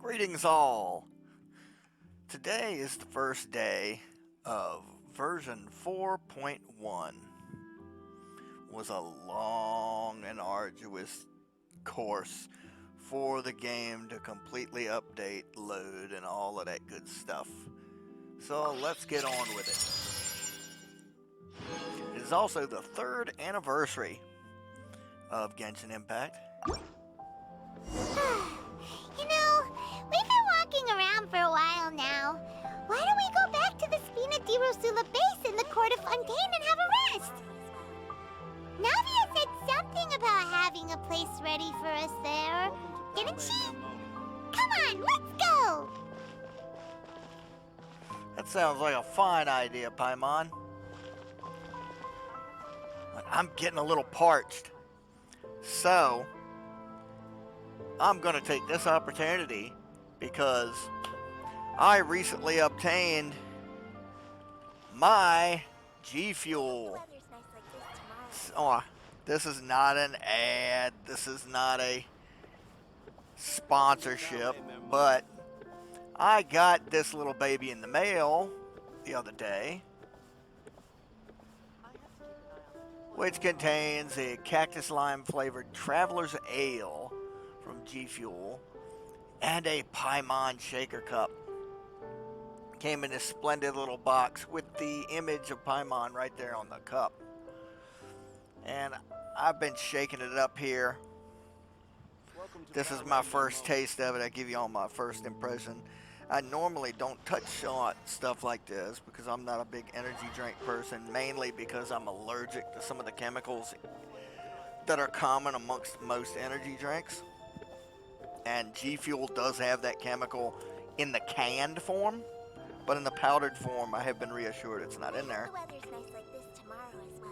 Greetings all! Today is the first day of version 4.1. Was a long and arduous course for the game to completely update, load, and all of that good stuff. So let's get on with it. It is also the 3rd anniversary of Genshin Impact. We've been walking around for a while now. Why don't we go back to the Spina di Rosula base in the court of Fontaine and have a rest? Navia said something about having a place ready for us there, didn't she? Come on, let's go! That sounds like a fine idea, Paimon. But I'm getting a little parched. So, I'm going to take this opportunity because I recently obtained my G Fuel. Oh, this is not an ad. This is not a sponsorship, but I got this little baby in the mail the other day, which contains a cactus lime flavored Traveler's Ale from G Fuel and a Paimon shaker cup. Came in this splendid little box with the image of Paimon right there on the cup. And I've been shaking it up here. This is my first taste of it. I give you all my first impression. I normally don't touch on stuff like this because I'm not a big energy drink person, mainly because I'm allergic to some of the chemicals that are common amongst most energy drinks. And G Fuel does have that chemical in the canned form, but in the powdered form, I have been reassured it's not in there. The weather's nice like this tomorrow as well.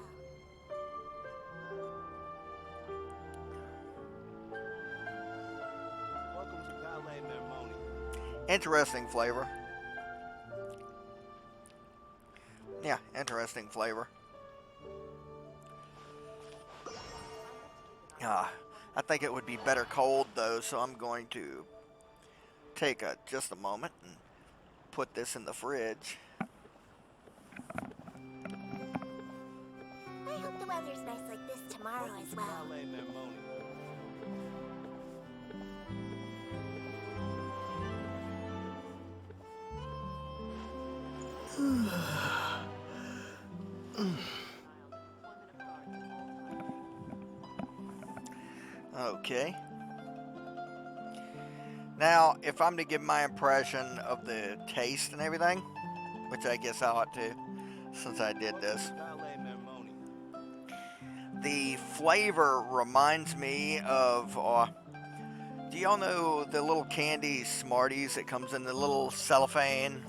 Welcome to Ballet Mermoni. Interesting flavor. Yeah, interesting flavor. I think it would be better cold though, so I'm going to take just a moment and put this in the fridge. I hope the weather's nice like this tomorrow as well. Ballet Mermoni. Okay. Now, if I'm to give my impression of the taste and everything, which I guess I ought to, since I did this, Ballet Mermoni. the flavor reminds me of, do y'all know the little candy Smarties that comes in the little cellophane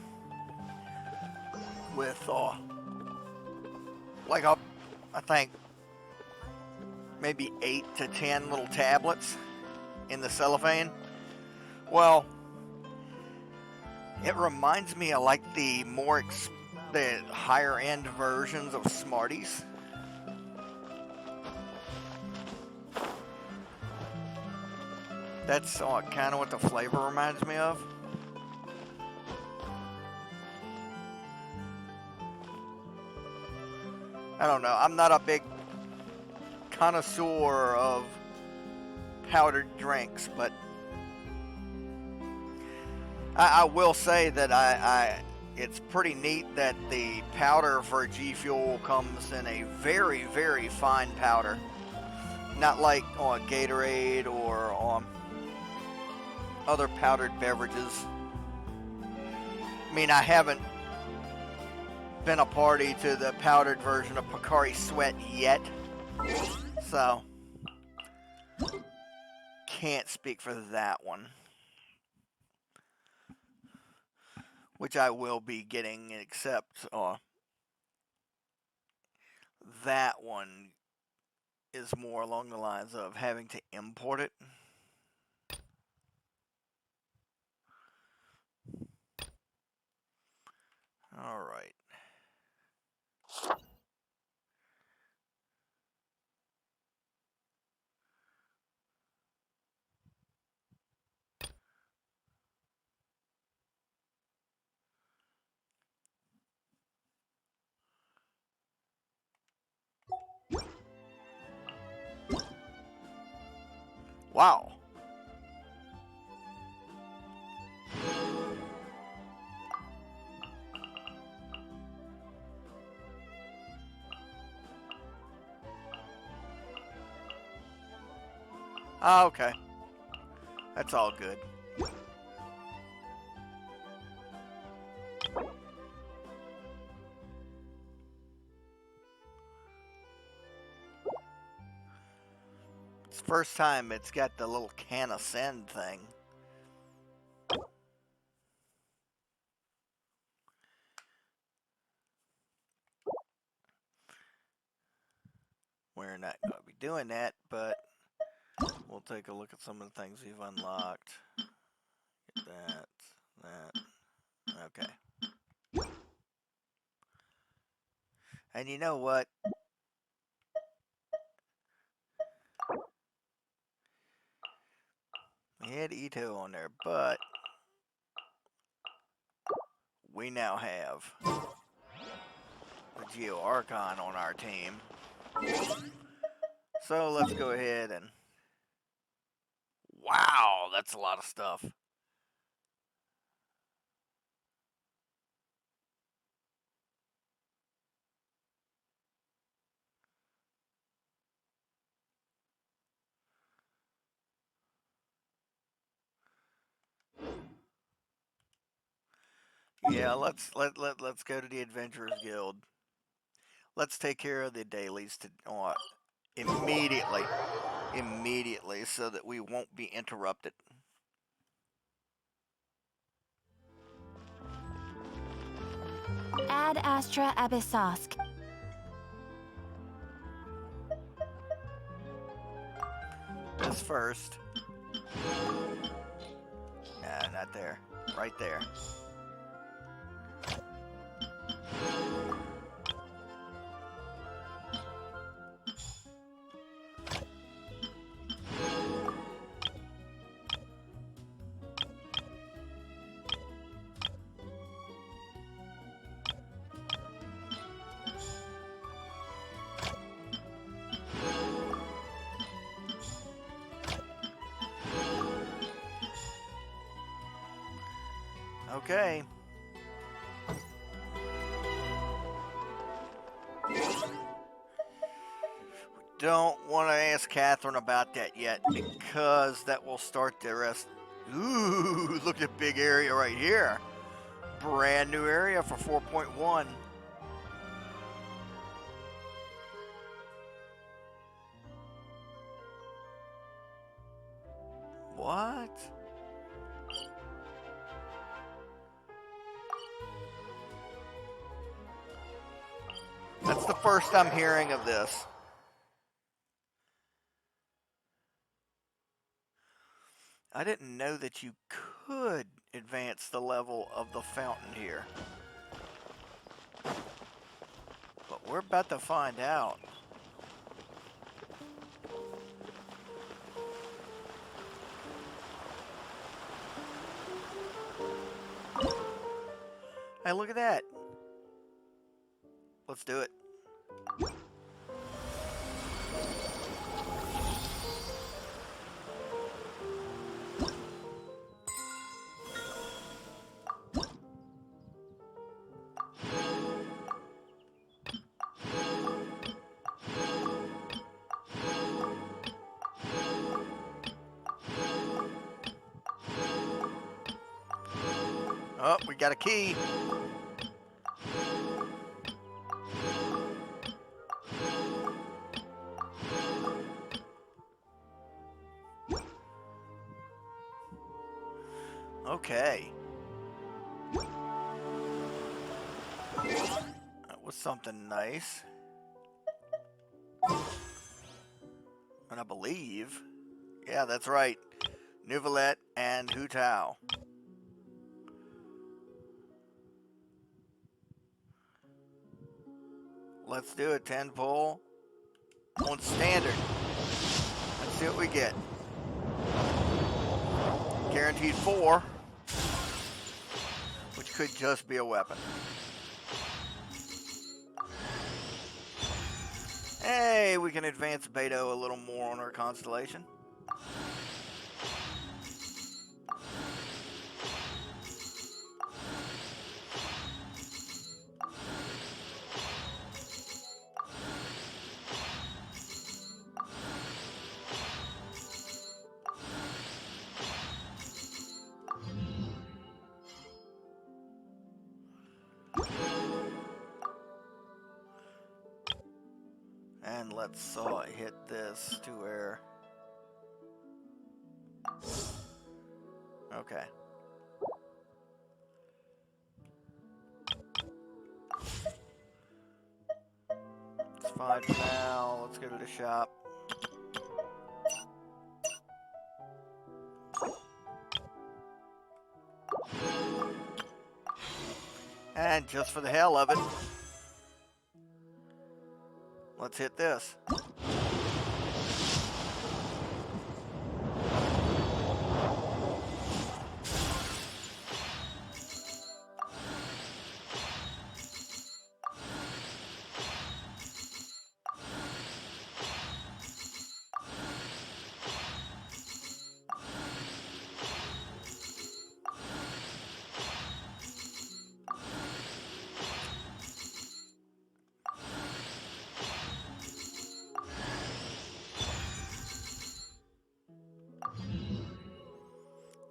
with, like I think, maybe 8 to 10 little tablets in the cellophane? Well, it reminds me of like the the higher end versions of Smarties. That's kind of what the flavor reminds me of. I don't know. I'm not a big connoisseur of powdered drinks, but I will say that it's pretty neat that the powder for G Fuel comes in a very, very fine powder. Not like on Gatorade or on other powdered beverages. I mean, I haven't been a party to the powdered version of Pocari Sweat yet, so can't speak for that one. Which I will be getting, except that one is more along the lines of having to import it. All right. Wow. Ah, okay. That's all good. It's the first time it's got the little can of send thing. We're not going to be doing that, but we'll take a look at some of the things we've unlocked. Get that. Okay. And you know what? We had Ito on there, but we now have the Geo Archon on our team. So let's go ahead and... Wow, that's a lot of stuff. Yeah, let's go to the Adventurers Guild. Let's take care of the dailies to immediately, so that we won't be interrupted. Ad Astra Abyssosk. This first. Nah, not there. Right there. Okay. Don't want to ask Catherine about that yet, because that will start the rest. Ooh, look at big area right here. Brand new area for 4.1. What? That's the first I'm hearing of this. I didn't know that you could advance the level of the fountain here. But we're about to find out. Hey, look at that. Let's do it. Oh, we got a key. Okay. That was something nice. And I believe, yeah, that's right. Nuvalet and Hu Tao. Let's do it. 10 pull on standard. Let's see what we get. Guaranteed 4, which could just be a weapon. Hey, we can advance Beto a little more on our constellation. And let's hit this to where... Okay. It's fine for now. Let's go to the shop. And just for the hell of it, let's hit this.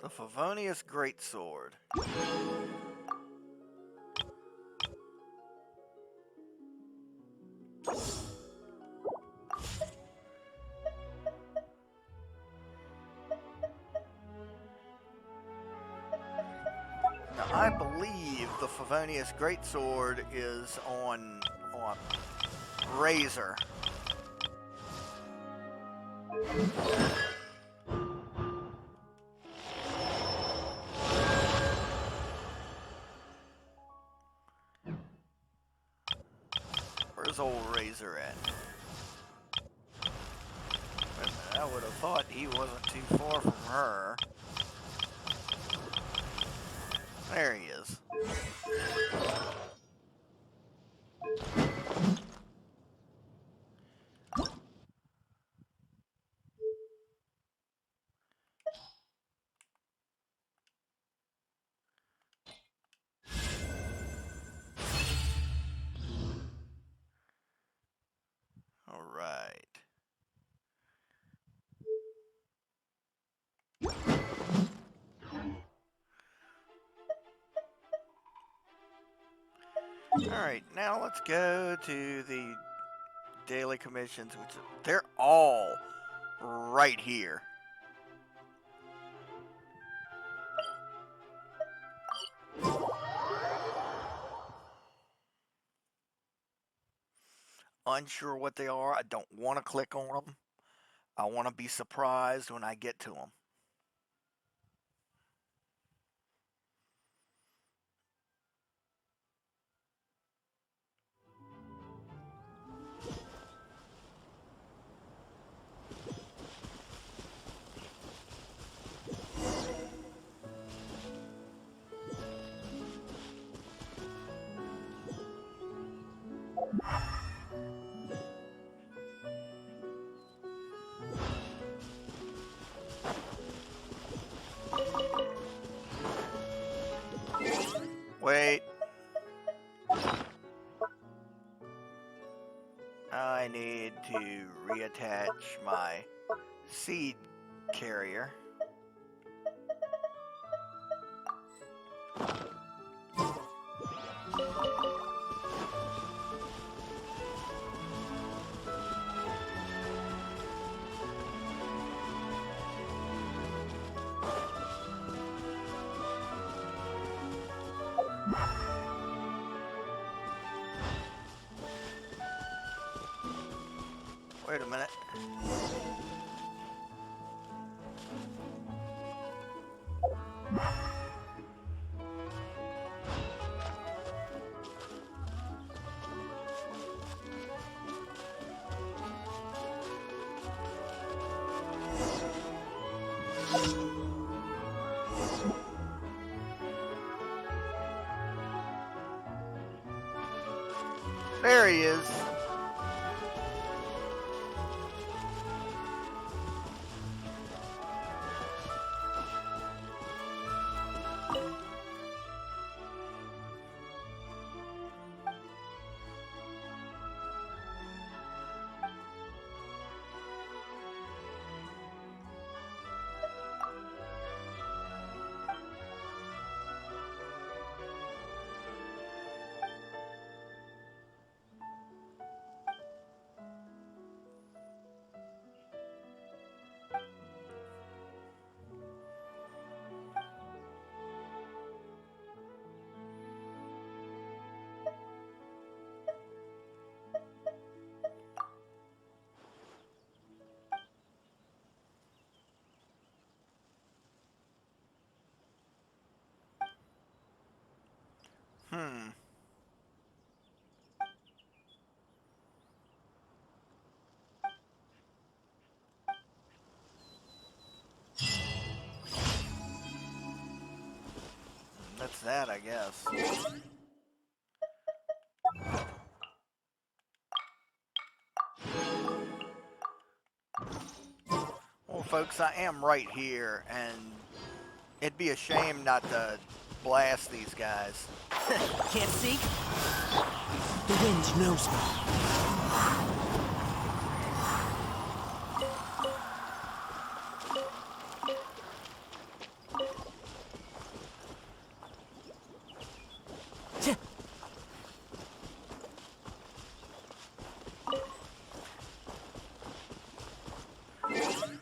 The Favonius Greatsword. Now, I believe the Favonius Greatsword is on Razor. Where's old Razor at? Wait a minute, I would have thought he wasn't too far from her. There he is. All right. Alright, now let's go to the daily commissions, which they're all right here. Unsure what they are. I don't want to click on them. I want to be surprised when I get to them. Wait. I need to reattach my seed carrier. Wait a minute. There he is. Hmm. That's that, I guess. Well, folks, I am right here, and it'd be a shame not to blast these guys. Can't see? The wind knows me.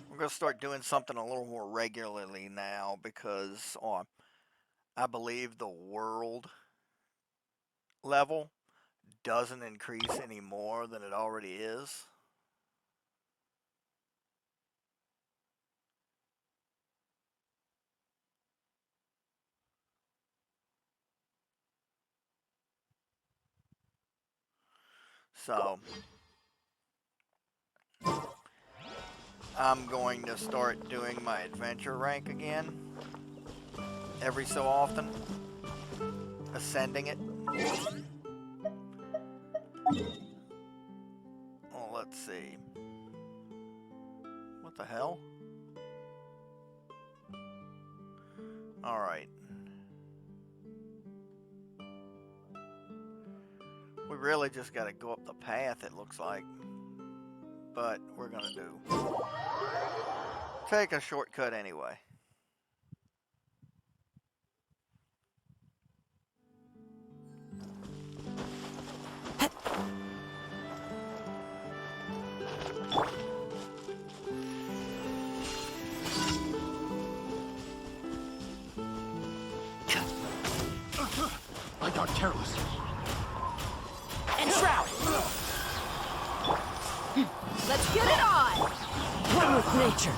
We're going to start doing something a little more regularly now because I believe the world level doesn't increase any more than it already is. So I'm going to start doing my adventure rank again every so often, ascending it. Oh, let's see. What the hell? Alright. We really just gotta go up the path, it looks like. But we're gonna take a shortcut anyway. I got careless. And shroud! Let's get it on! One with nature.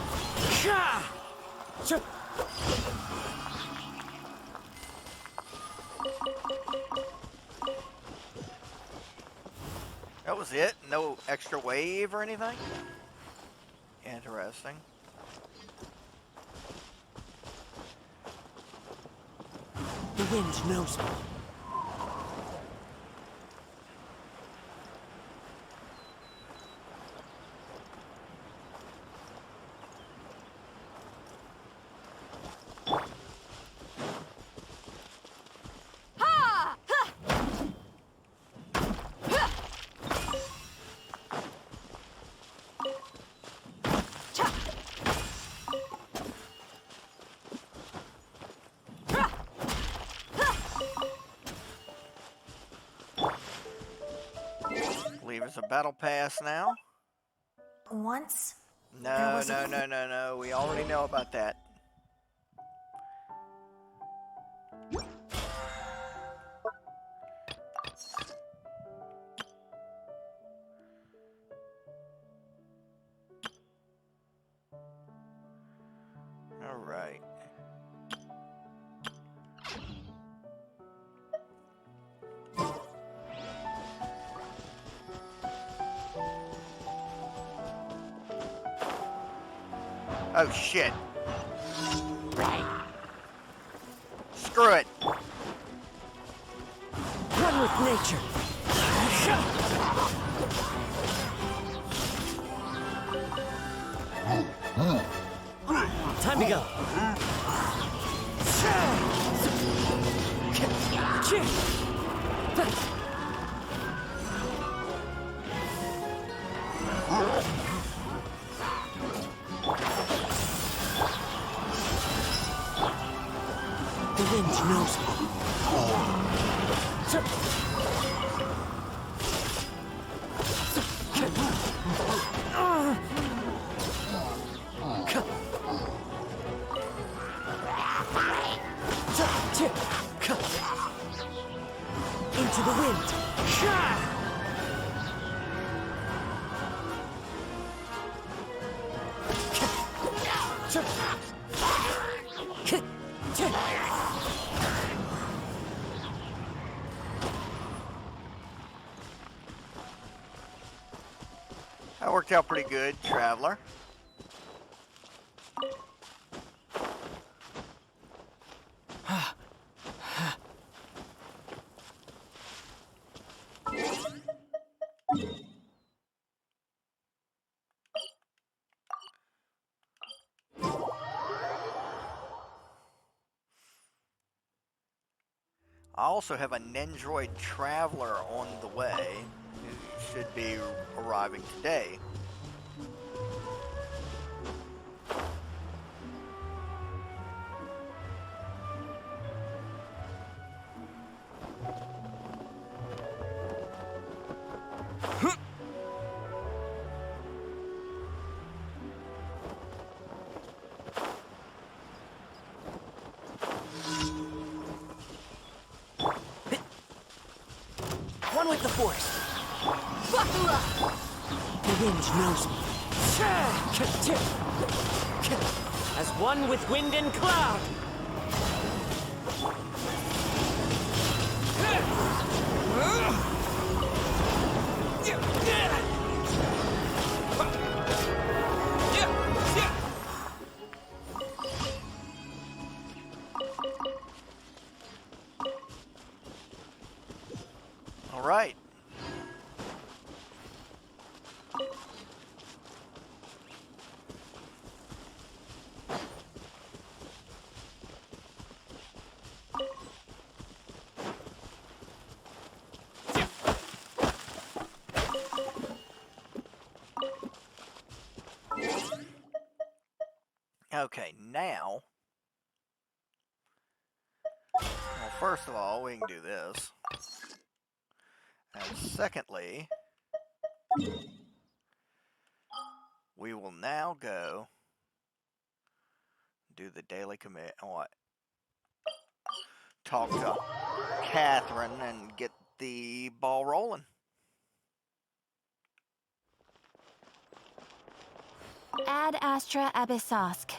That was it? No extra wave or anything? Interesting. The wind knows me. Ha! Ha! Cha! Ha! Ha! Believe it's a battle pass now. Once, No, was a- no. We already know about that. All right. Oh shit. Screw it. One with nature. Time to go. The wind knows me. Into the wind. out pretty good, Traveler. I also have a Nendroid Traveler on the way, who should be arriving today. One with the force. Buckle up! The wind knows me. As one with wind and cloud. All right. Okay, now, well, first of all, we can do this. And secondly, we will now go do the daily commit. What? Talk to Catherine and get the ball rolling. Ad Astra Abyssosk.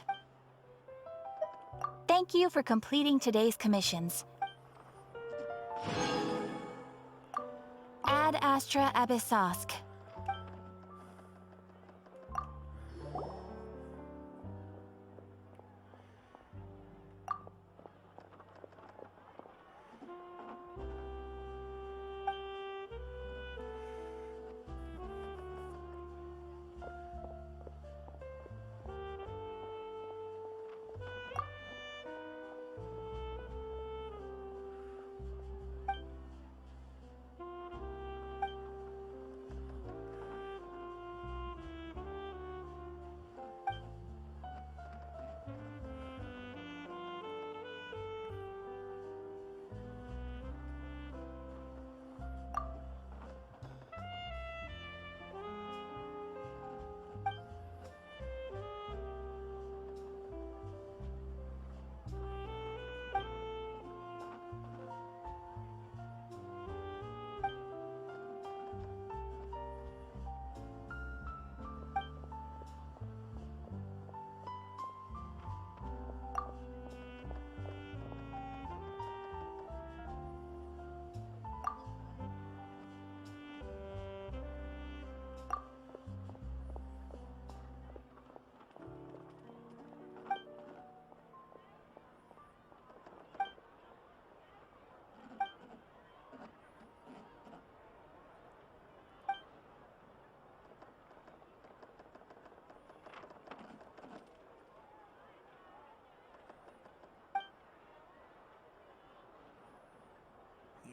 Thank you for completing today's commissions. Ad Astra Abyssosk.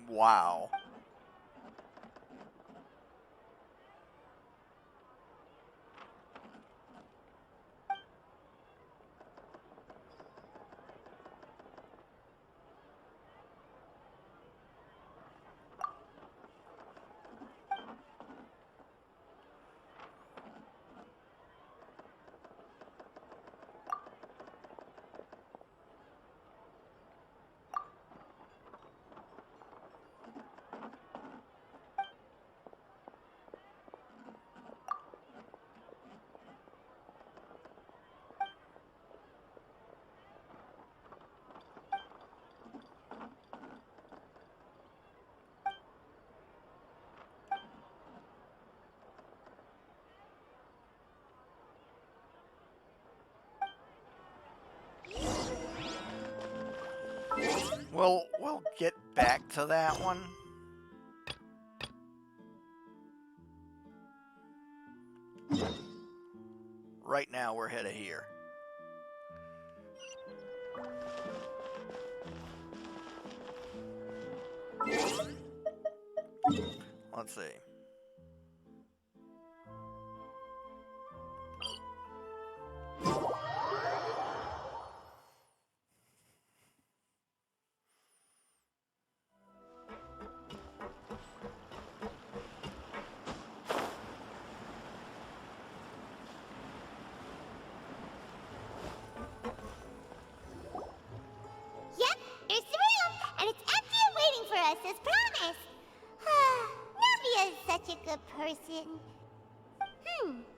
Wow. We'll get back to that one. Right now we're headed here. Let's see. Yep, here's the room, and it's empty and waiting for us as promised. Navia is such a good person.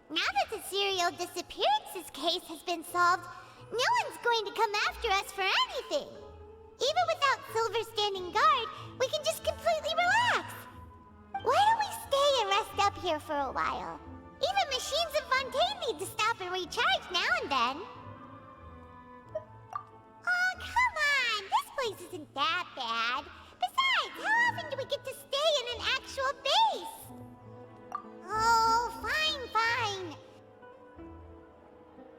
Now that the serial disappearances case has been solved, no one's going to come after us for anything. Even without Silver standing guard, we can just completely relax. Why don't we stay and rest up here for a while? Even machines in Fontaine need to stop and recharge now and then. Oh, come on! This place isn't that bad. Besides, how often do we get to stay in an actual base? Oh, fine.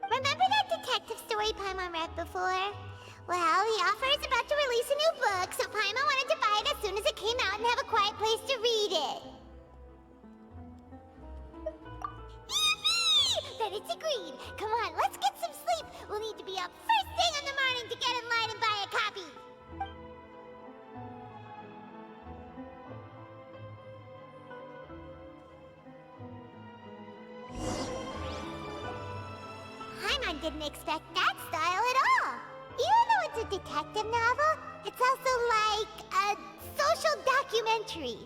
Remember that detective story Paimon read before? Well, the author is about to release a new book, so Paimon wanted to buy it as soon as it came out and have a quiet place to read it. Yippee! Then it's agreed. Come on, let's get some sleep. We'll need to be up first thing in the morning to get in line and buy a copy. Paimon didn't expect that style at all. Even though it's a detective novel, it's also like a social documentary.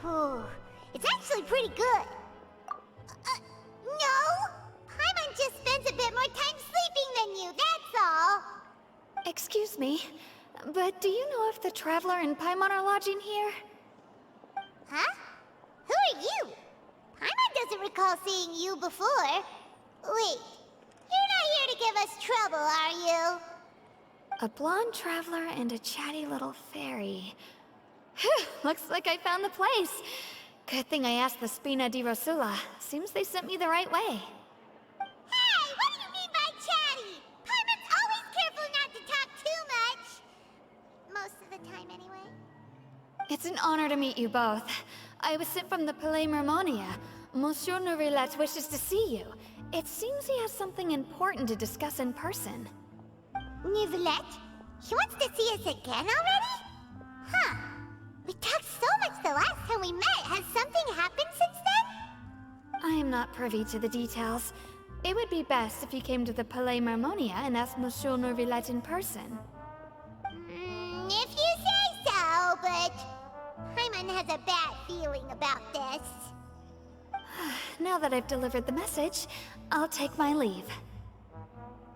Whew. It's actually pretty good. No! Paimon just spends a bit more time sleeping than you, that's all. Excuse me, but do you know if the Traveler and Paimon are lodging here? Huh? Who are you? Paimon doesn't recall seeing you before. Wait, you're not here to give us trouble, are you? A blonde traveler and a chatty little fairy. Whew, looks like I found the place. Good thing I asked the Spina di Rosula. Seems they sent me the right way. Hey, what do you mean by chatty? Paimon's always careful not to talk too much. Most of the time, anyway. It's an honor to meet you both. I was sent from the Palais Mermonia. Monsieur Nourillet wishes to see you. It seems he has something important to discuss in person. Nouvelette? He wants to see us again already? Huh. We talked so much the last time we met. Has something happened since then? I am not privy to the details. It would be best if you came to the Palais Mermonia and asked Monsieur Nourillet in person. If you say so, but Paimon has a bad feeling about this. Now that I've delivered the message, I'll take my leave.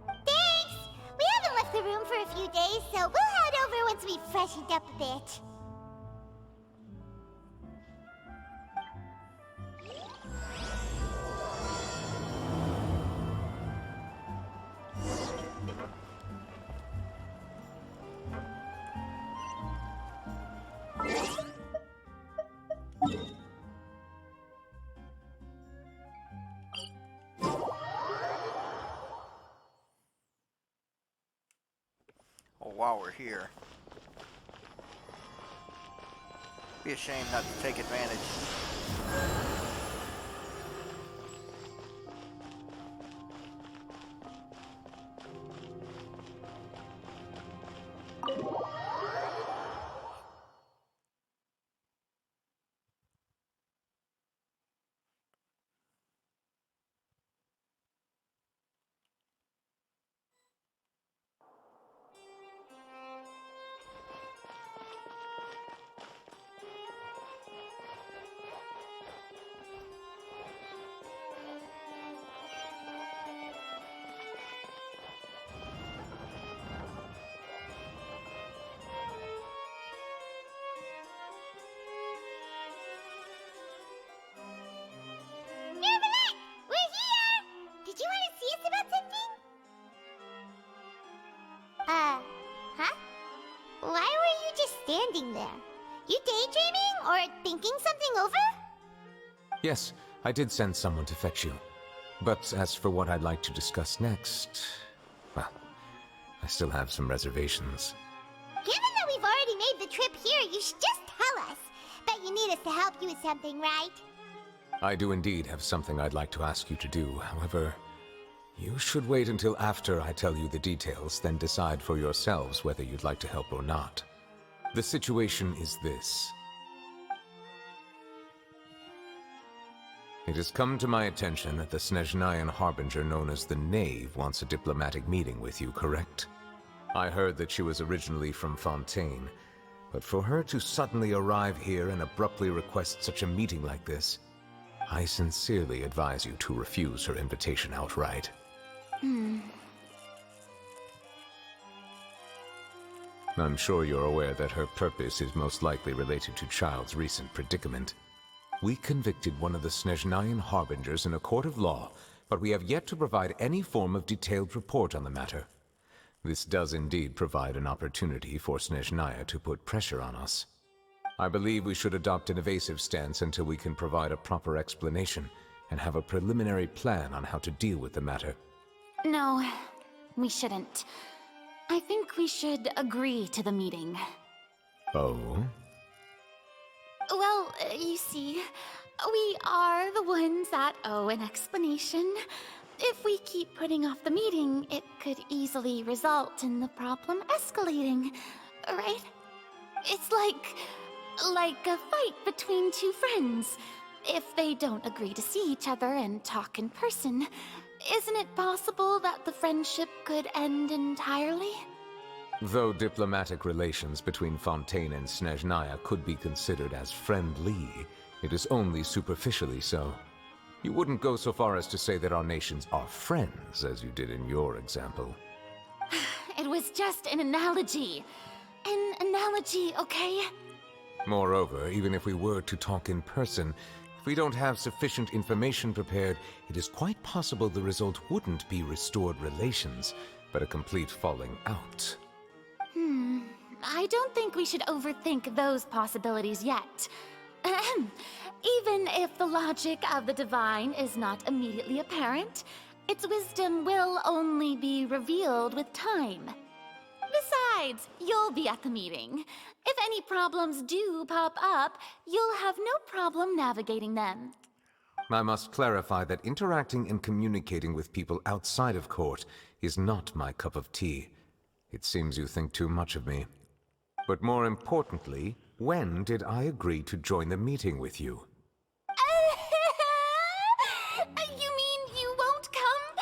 Thanks! We haven't left the room for a few days, so we'll head over once we've freshened up a bit. Well, while we're here, be a shame not to take advantage. standing there? You daydreaming or thinking something over? Yes, I did send someone to fetch you. But as for what I'd like to discuss next, well, I still have some reservations. Given that we've already made the trip here, you should just tell us. Bet you need us to help you with something, right? I do indeed have something I'd like to ask you to do. However, you should wait until after I tell you the details, then decide for yourselves whether you'd like to help or not. The situation is this. It has come to my attention that the Snezhnayan harbinger known as the Knave wants a diplomatic meeting with you, correct? I heard that she was originally from Fontaine, but for her to suddenly arrive here and abruptly request such a meeting like this, I sincerely advise you to refuse her invitation outright. I'm sure you're aware that her purpose is most likely related to Childe's recent predicament. We convicted one of the Snezhnayan harbingers in a court of law, but we have yet to provide any form of detailed report on the matter. This does indeed provide an opportunity for Snezhnaya to put pressure on us. I believe we should adopt an evasive stance until we can provide a proper explanation and have a preliminary plan on how to deal with the matter. No, we shouldn't. I think we should agree to the meeting. Oh? Well, you see, we are the ones that owe an explanation. If we keep putting off the meeting, it could easily result in the problem escalating, right? It's like a fight between two friends. If they don't agree to see each other and talk in person, isn't it possible that the friendship could end entirely? Though diplomatic relations between Fontaine and Snezhnaya could be considered as friendly, it is only superficially so. You wouldn't go so far as to say that our nations are friends, as you did in your example. It was just an analogy. An analogy, okay? Moreover, even if we were to talk in person, if we don't have sufficient information prepared, it is quite possible the result wouldn't be restored relations, but a complete falling out. I don't think we should overthink those possibilities yet. Ahem. Even if the logic of the divine is not immediately apparent, its wisdom will only be revealed with time. Besides, you'll be at the meeting. If any problems do pop up, you'll have no problem navigating them. I must clarify that interacting and communicating with people outside of court is not my cup of tea. It seems you think too much of me. But more importantly, when did I agree to join the meeting with you? You mean you won't come?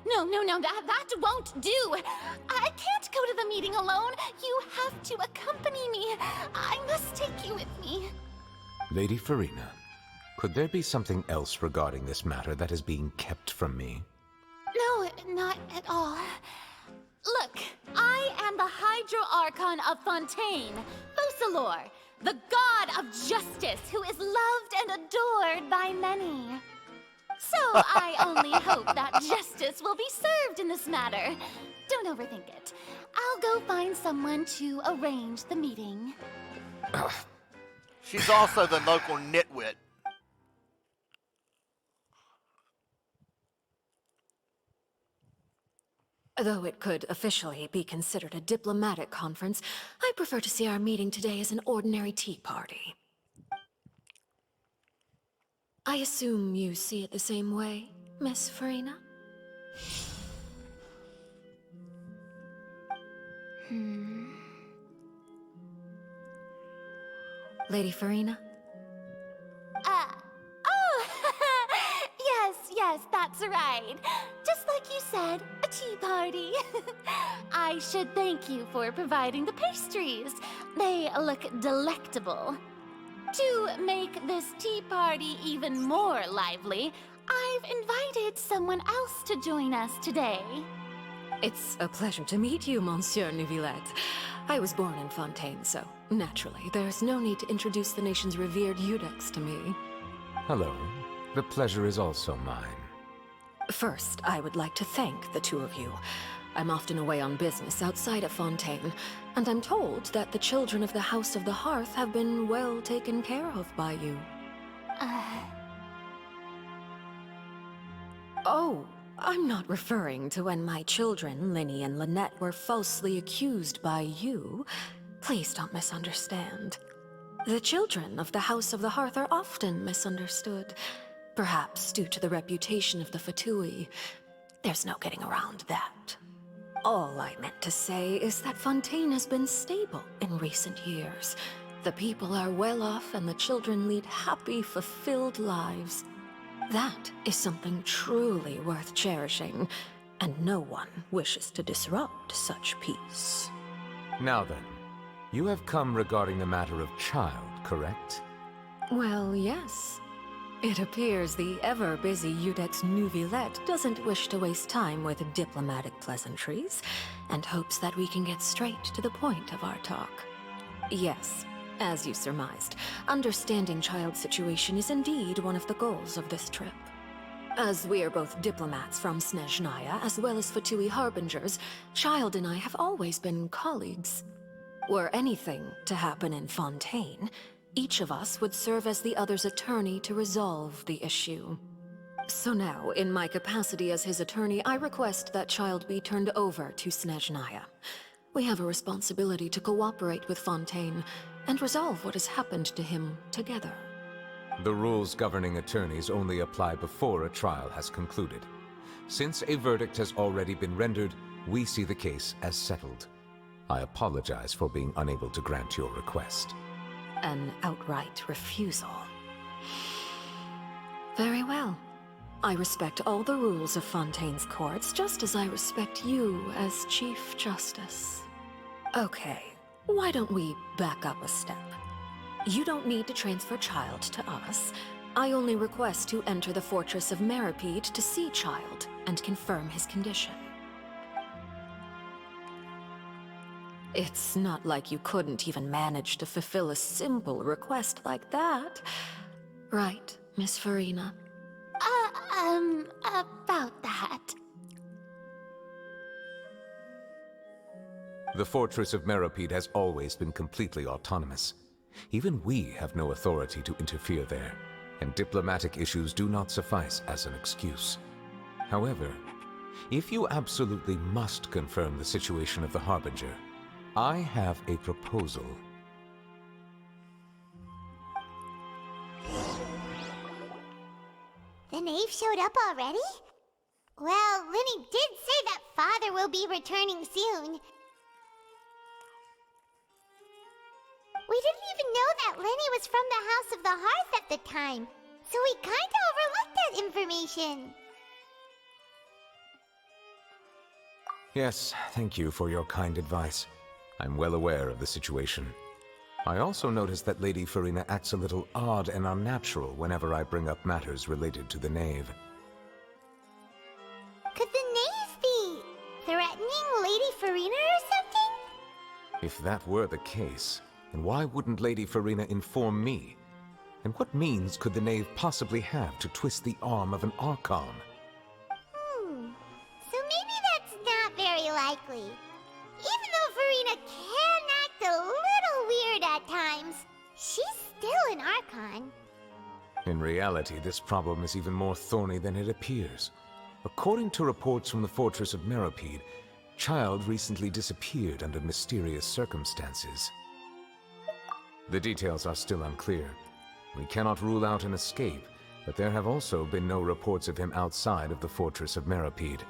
No, that won't do. I can't go to the meeting alone. You have to accompany me. I must take you with me. Lady Farina, could there be something else regarding this matter that is being kept from me? No, not at all. Look, I am the Hydro-Archon of Fontaine, Focalor, the god of justice who is loved and adored by many. So I only hope that justice will be served in this matter. Don't overthink it. I'll go find someone to arrange the meeting. She's also the local nitwit. Though it could officially be considered a diplomatic conference, I prefer to see our meeting today as an ordinary tea party. I assume you see it the same way, Miss Farina? Lady Farina? Yes, that's right. Just like you said, a tea party. I should thank you for providing the pastries. They look delectable. To make this tea party even more lively, I've invited someone else to join us today. It's a pleasure to meet you, Monsieur Neuvillette. I was born in Fontaine, so naturally, there's no need to introduce the nation's revered Eudex to me. Hello. The pleasure is also mine. First, I would like to thank the two of you. I'm often away on business outside of Fontaine, and I'm told that the children of the House of the Hearth have been well taken care of by you. Oh, I'm not referring to when my children, Linny and Lynette, were falsely accused by you. Please don't misunderstand. The children of the House of the Hearth are often misunderstood, perhaps due to the reputation of the Fatui. There's no getting around that. All I meant to say is that Fontaine has been stable in recent years. The people are well off and the children lead happy, fulfilled lives. That is something truly worth cherishing, and no one wishes to disrupt such peace. Now then, you have come regarding the matter of Childe, correct? Well, yes. It appears the ever-busy Iudex Neuvillette doesn't wish to waste time with diplomatic pleasantries, and hopes that we can get straight to the point of our talk. Yes, as you surmised, understanding Childe's situation is indeed one of the goals of this trip. As we are both diplomats from Snezhnaya, as well as Fatui Harbingers, Childe and I have always been colleagues. Were anything to happen in Fontaine, each of us would serve as the other's attorney to resolve the issue. So now, in my capacity as his attorney, I request that Childe be turned over to Snezhnaya. We have a responsibility to cooperate with Fontaine and resolve what has happened to him together. The rules governing attorneys only apply before a trial has concluded. Since a verdict has already been rendered, we see the case as settled. I apologize for being unable to grant your request. An outright refusal. Very well. I respect all the rules of Fontaine's courts, just as I respect you as Chief Justice. Okay, why don't we back up a step? You don't need to transfer Childe to us. I only request to enter the fortress of Meripede to see Childe and confirm his condition. It's not like you couldn't even manage to fulfill a simple request like that. Right, Miss Farina? About that. The fortress of Meripede has always been completely autonomous. Even we have no authority to interfere there, and diplomatic issues do not suffice as an excuse. However, if you absolutely must confirm the situation of the Harbinger, I have a proposal. The knave showed up already? Well, Linny did say that father will be returning soon. We didn't even know that Linny was from the House of the Hearth at the time, so we kinda overlooked that information. Yes, thank you for your kind advice. I'm well aware of the situation. I also noticed that Lady Farina acts a little odd and unnatural whenever I bring up matters related to the knave. Could the knave be threatening Lady Farina or something? If that were the case, then why wouldn't Lady Farina inform me? And what means could the knave possibly have to twist the arm of an Archon? So maybe that's not very likely. Even though Farina can act a little weird at times, she's still an Archon. In reality, this problem is even more thorny than it appears. According to reports from the fortress of Meripede, Childe recently disappeared under mysterious circumstances. The details are still unclear. We cannot rule out an escape, but there have also been no reports of him outside of the fortress of Meripede.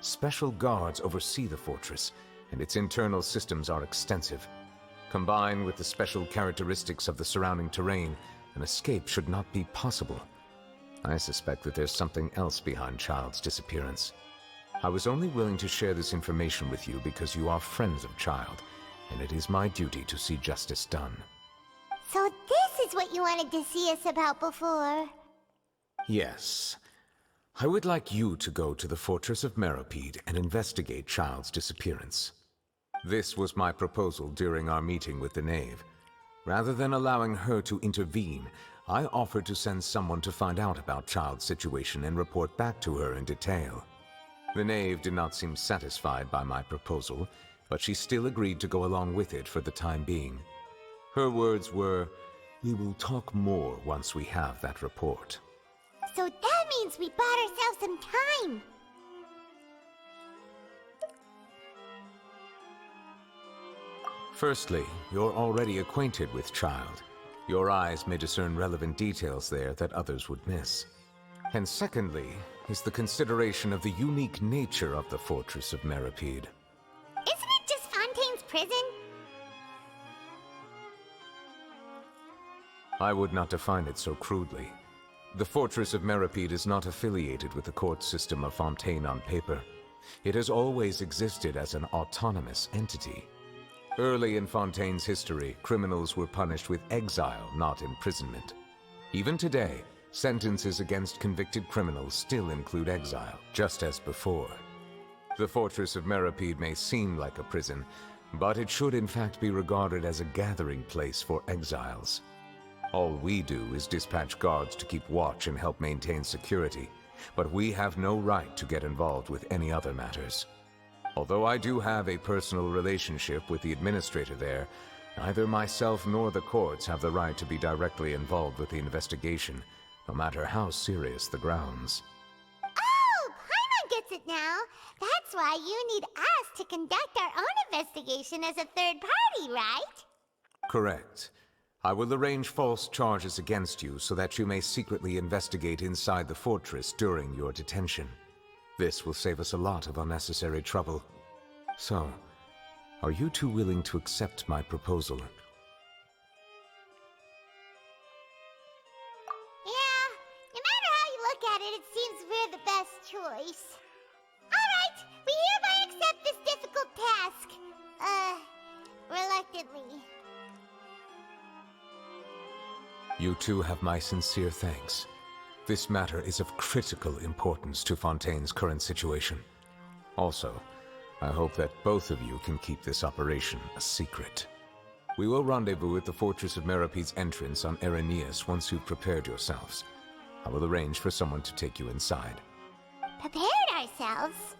Special guards oversee the fortress, and its internal systems are extensive. Combined with the special characteristics of the surrounding terrain, an escape should not be possible. I suspect that there's something else behind Childe's disappearance. I was only willing to share this information with you because you are friends of Childe, and it is my duty to see justice done. So this is what you wanted to see us about before. Yes. I would like you to go to the fortress of Meripede and investigate Childe's disappearance. This was my proposal during our meeting with the knave. Rather than allowing her to intervene, I offered to send someone to find out about Childe's situation and report back to her in detail. The knave did not seem satisfied by my proposal, but she still agreed to go along with it for the time being. Her words were, "We will talk more once we have that report." So that means we bought ourselves some time. Firstly, you're already acquainted with Childe. Your eyes may discern relevant details there that others would miss. And secondly, is the consideration of the unique nature of the Fortress of Meripede. Isn't it just Fontaine's prison? I would not define it so crudely. The Fortress of Meripede is not affiliated with the court system of Fontaine on paper. It has always existed as an autonomous entity. Early in Fontaine's history, criminals were punished with exile, not imprisonment. Even today, sentences against convicted criminals still include exile, just as before. The Fortress of Meripede may seem like a prison, but it should in fact be regarded as a gathering place for exiles. All we do is dispatch guards to keep watch and help maintain security, but we have no right to get involved with any other matters. Although I do have a personal relationship with the administrator there, neither myself nor the courts have the right to be directly involved with the investigation, no matter how serious the grounds. Oh, Paimon gets it now. That's why you need us to conduct our own investigation as a third party, right? Correct. I will arrange false charges against you so that you may secretly investigate inside the fortress during your detention. This will save us a lot of unnecessary trouble. So, are you two willing to accept my proposal? Yeah, no matter how you look at it, it seems we're the best choice. Alright, we hereby accept this difficult task. Reluctantly. You two have my sincere thanks. This matter is of critical importance to Fontaine's current situation. Also, I hope that both of you can keep this operation a secret. We will rendezvous at the Fortress of Meripede's entrance on Erinius once you've prepared yourselves. I will arrange for someone to take you inside. Prepared ourselves?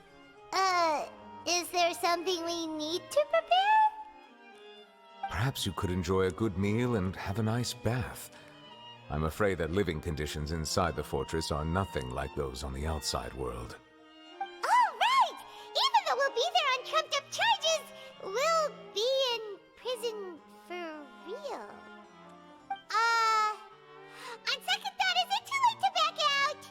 Is there something we need to prepare? Perhaps you could enjoy a good meal and have a nice bath. I'm afraid that living conditions inside the fortress are nothing like those on the outside world. Oh, right! Even though we'll be there on trumped-up charges, we'll be in prison for real. On second thought, is it too late to back out?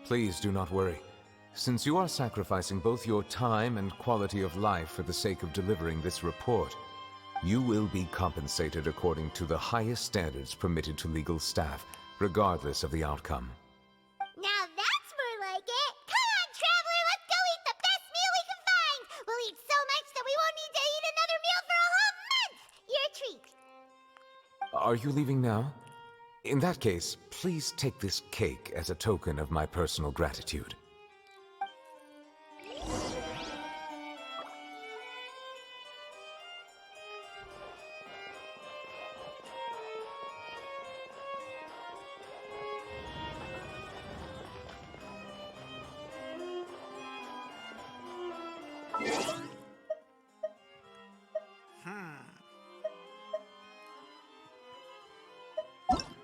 Please do not worry. Since you are sacrificing both your time and quality of life for the sake of delivering this report, you will be compensated according to the highest standards permitted to legal staff, regardless of the outcome. Now that's more like it! Come on, traveler, let's go eat the best meal we can find! We'll eat so much that we won't need to eat another meal for a whole month! You're a treat! Are you leaving now? In that case, please take this cake as a token of my personal gratitude.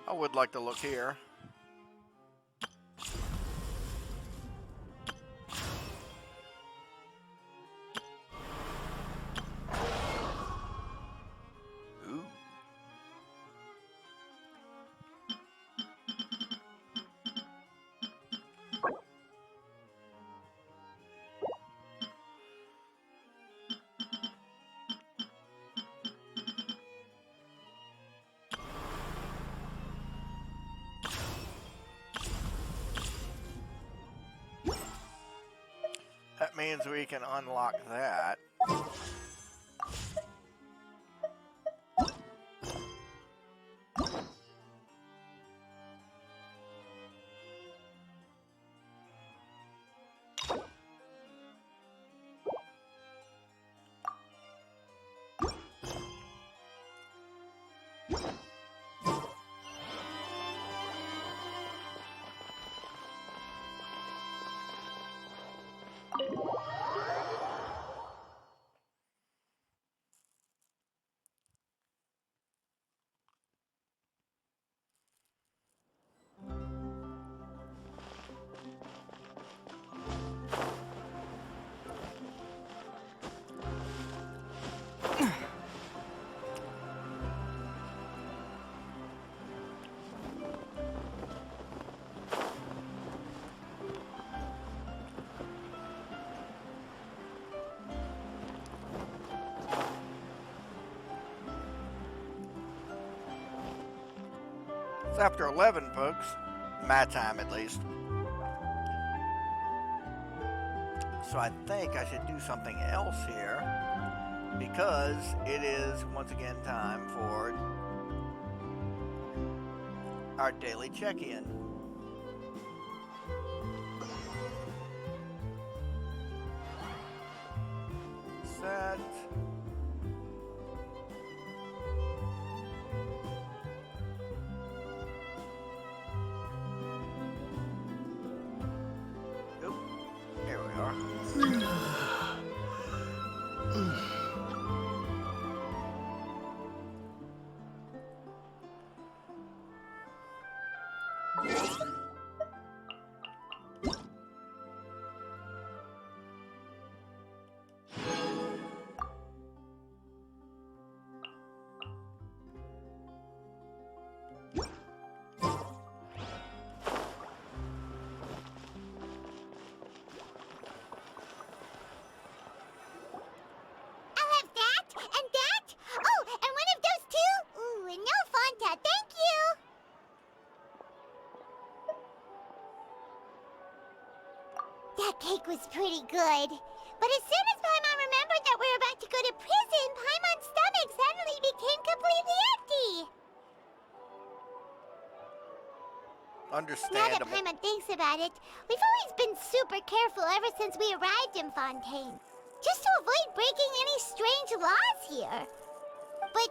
I would like to look here. Ooh. That means we can unlock that. It's after 11, folks. My time, at least. So I think I should do something else here, because it is, once again, time for our daily check-in. Set. Oop, here we are. I'll have that and that. Oh, and one of those two. Ooh, and no Fanta, thank you. That cake was pretty good. But as soon as Paimon remembered that we were about to go to prison, Paimon's stomach suddenly became completely empty. Now that Understandable. Paimon thinks about it, we've always been super careful ever since we arrived in Fontaine. Just to avoid breaking any strange laws here. But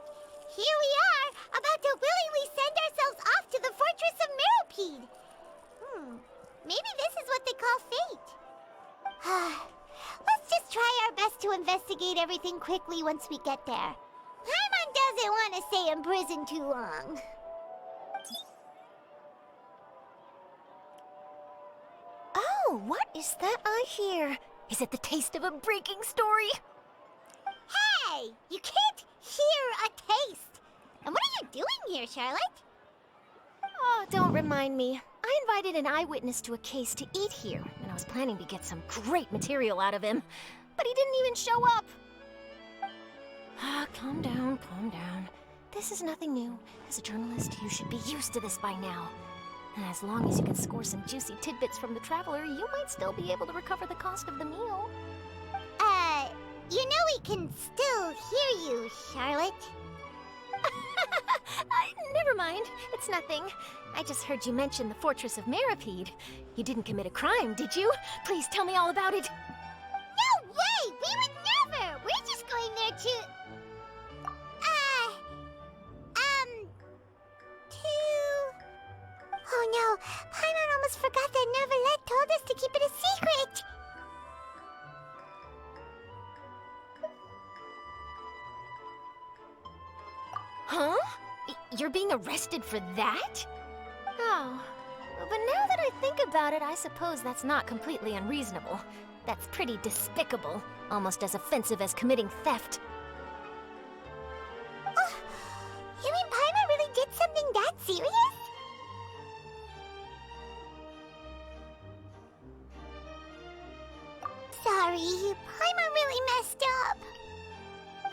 here we are, about to willingly send ourselves off to the Fortress of Meropide. Maybe this is what they call fate. Let's just try our best to investigate everything quickly once we get there. Paimon doesn't want to stay in prison too long. Oh, what is that I hear? Is it the taste of a breaking story? Hey! You can't hear a taste! And what are you doing here, Charlotte? Oh, don't remind me. I invited an eyewitness to a case to eat here, and I was planning to get some great material out of him. But he didn't even show up. Calm down, calm down. This is nothing new. As a journalist, you should be used to this by now. And as long as you can score some juicy tidbits from the traveler, you might still be able to recover the cost of the meal. You know we can still hear you, Charlotte. Never mind. It's nothing. I just heard you mention the Fortress of Meropide. You didn't commit a crime, did you? Please tell me all about it. No way! We would never! We're just going there to... Oh no, Paimon almost forgot that Neverlet told us to keep it a secret! Huh? You're being arrested for that? Oh, but now that I think about it, I suppose that's not completely unreasonable. That's pretty despicable, almost as offensive as committing theft. Oh, you mean Paimon really did something that serious? Sorry, Paimon really messed up.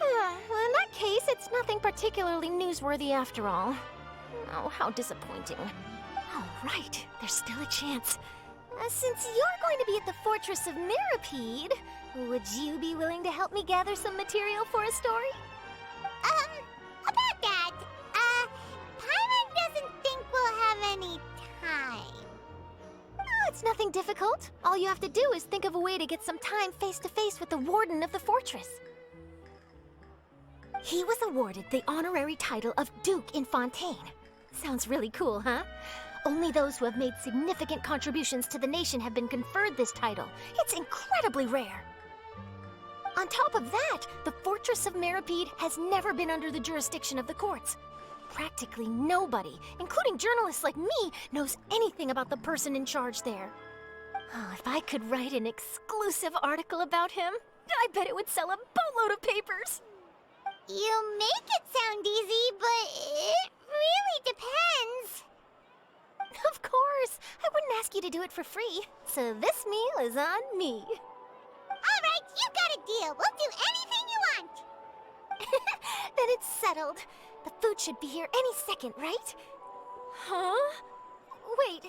Well, in that case, it's nothing particularly newsworthy after all. Oh, how disappointing. All right, there's still a chance. Since you're going to be at the Fortress of Meropide, would you be willing to help me gather some material for a story? About that, Paimon doesn't think we'll have any time. Oh, it's nothing difficult. All you have to do is think of a way to get some time face-to-face with the warden of the fortress. He was awarded the honorary title of Duke in Fontaine. Sounds really cool, huh? Only those who have made significant contributions to the nation have been conferred this title. It's incredibly rare. On top of that, the Fortress of Meropide has never been under the jurisdiction of the courts. Practically nobody, including journalists like me, knows anything about the person in charge there. Oh, if I could write an exclusive article about him, I bet it would sell a boatload of papers. You make it sound easy, but it really depends. Of course, I wouldn't ask you to do it for free, so this meal is on me. All right, you got a deal. We'll do anything you want. Then it's settled. The food should be here any second, right? Huh? Wait,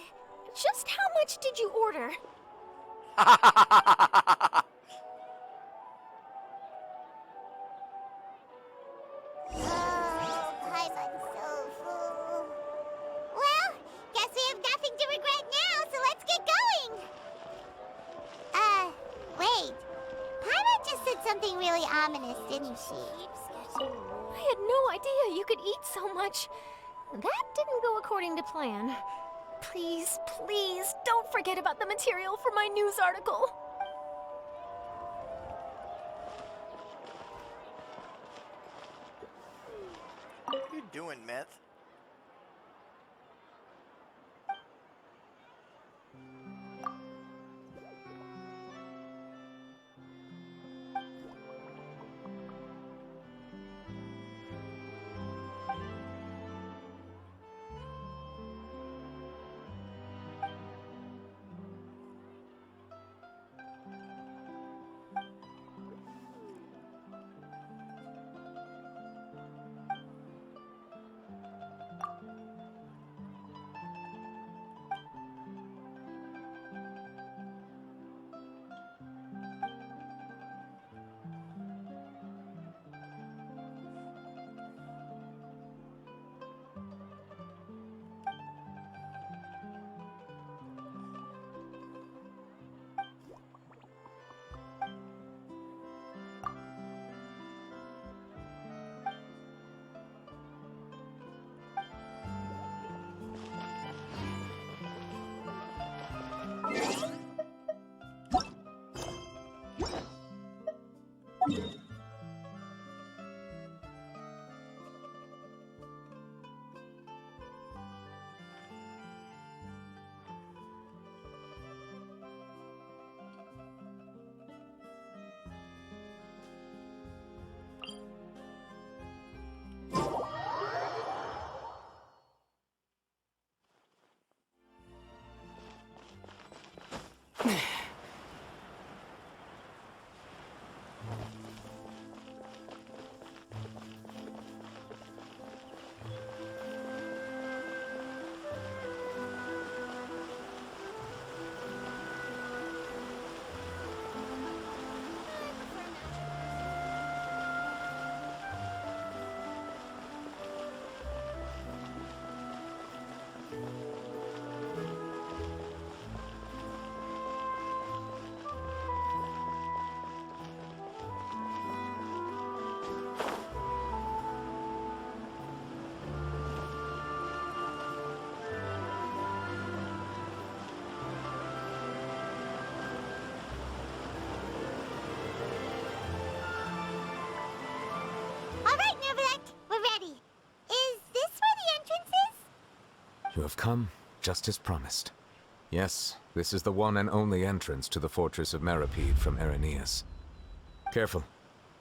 just how much did you order? Oh, Paimon's so full. Well, guess we have nothing to regret now, so let's get going. Wait. Paimon just said something really ominous, didn't she? I had no idea you could eat so much. That didn't go according to plan. Please, please, don't forget about the material for my news article. What are you doing, Myth? You have come, just as promised. Yes, this is the one and only entrance to the fortress of Meripede from Araneus. Careful.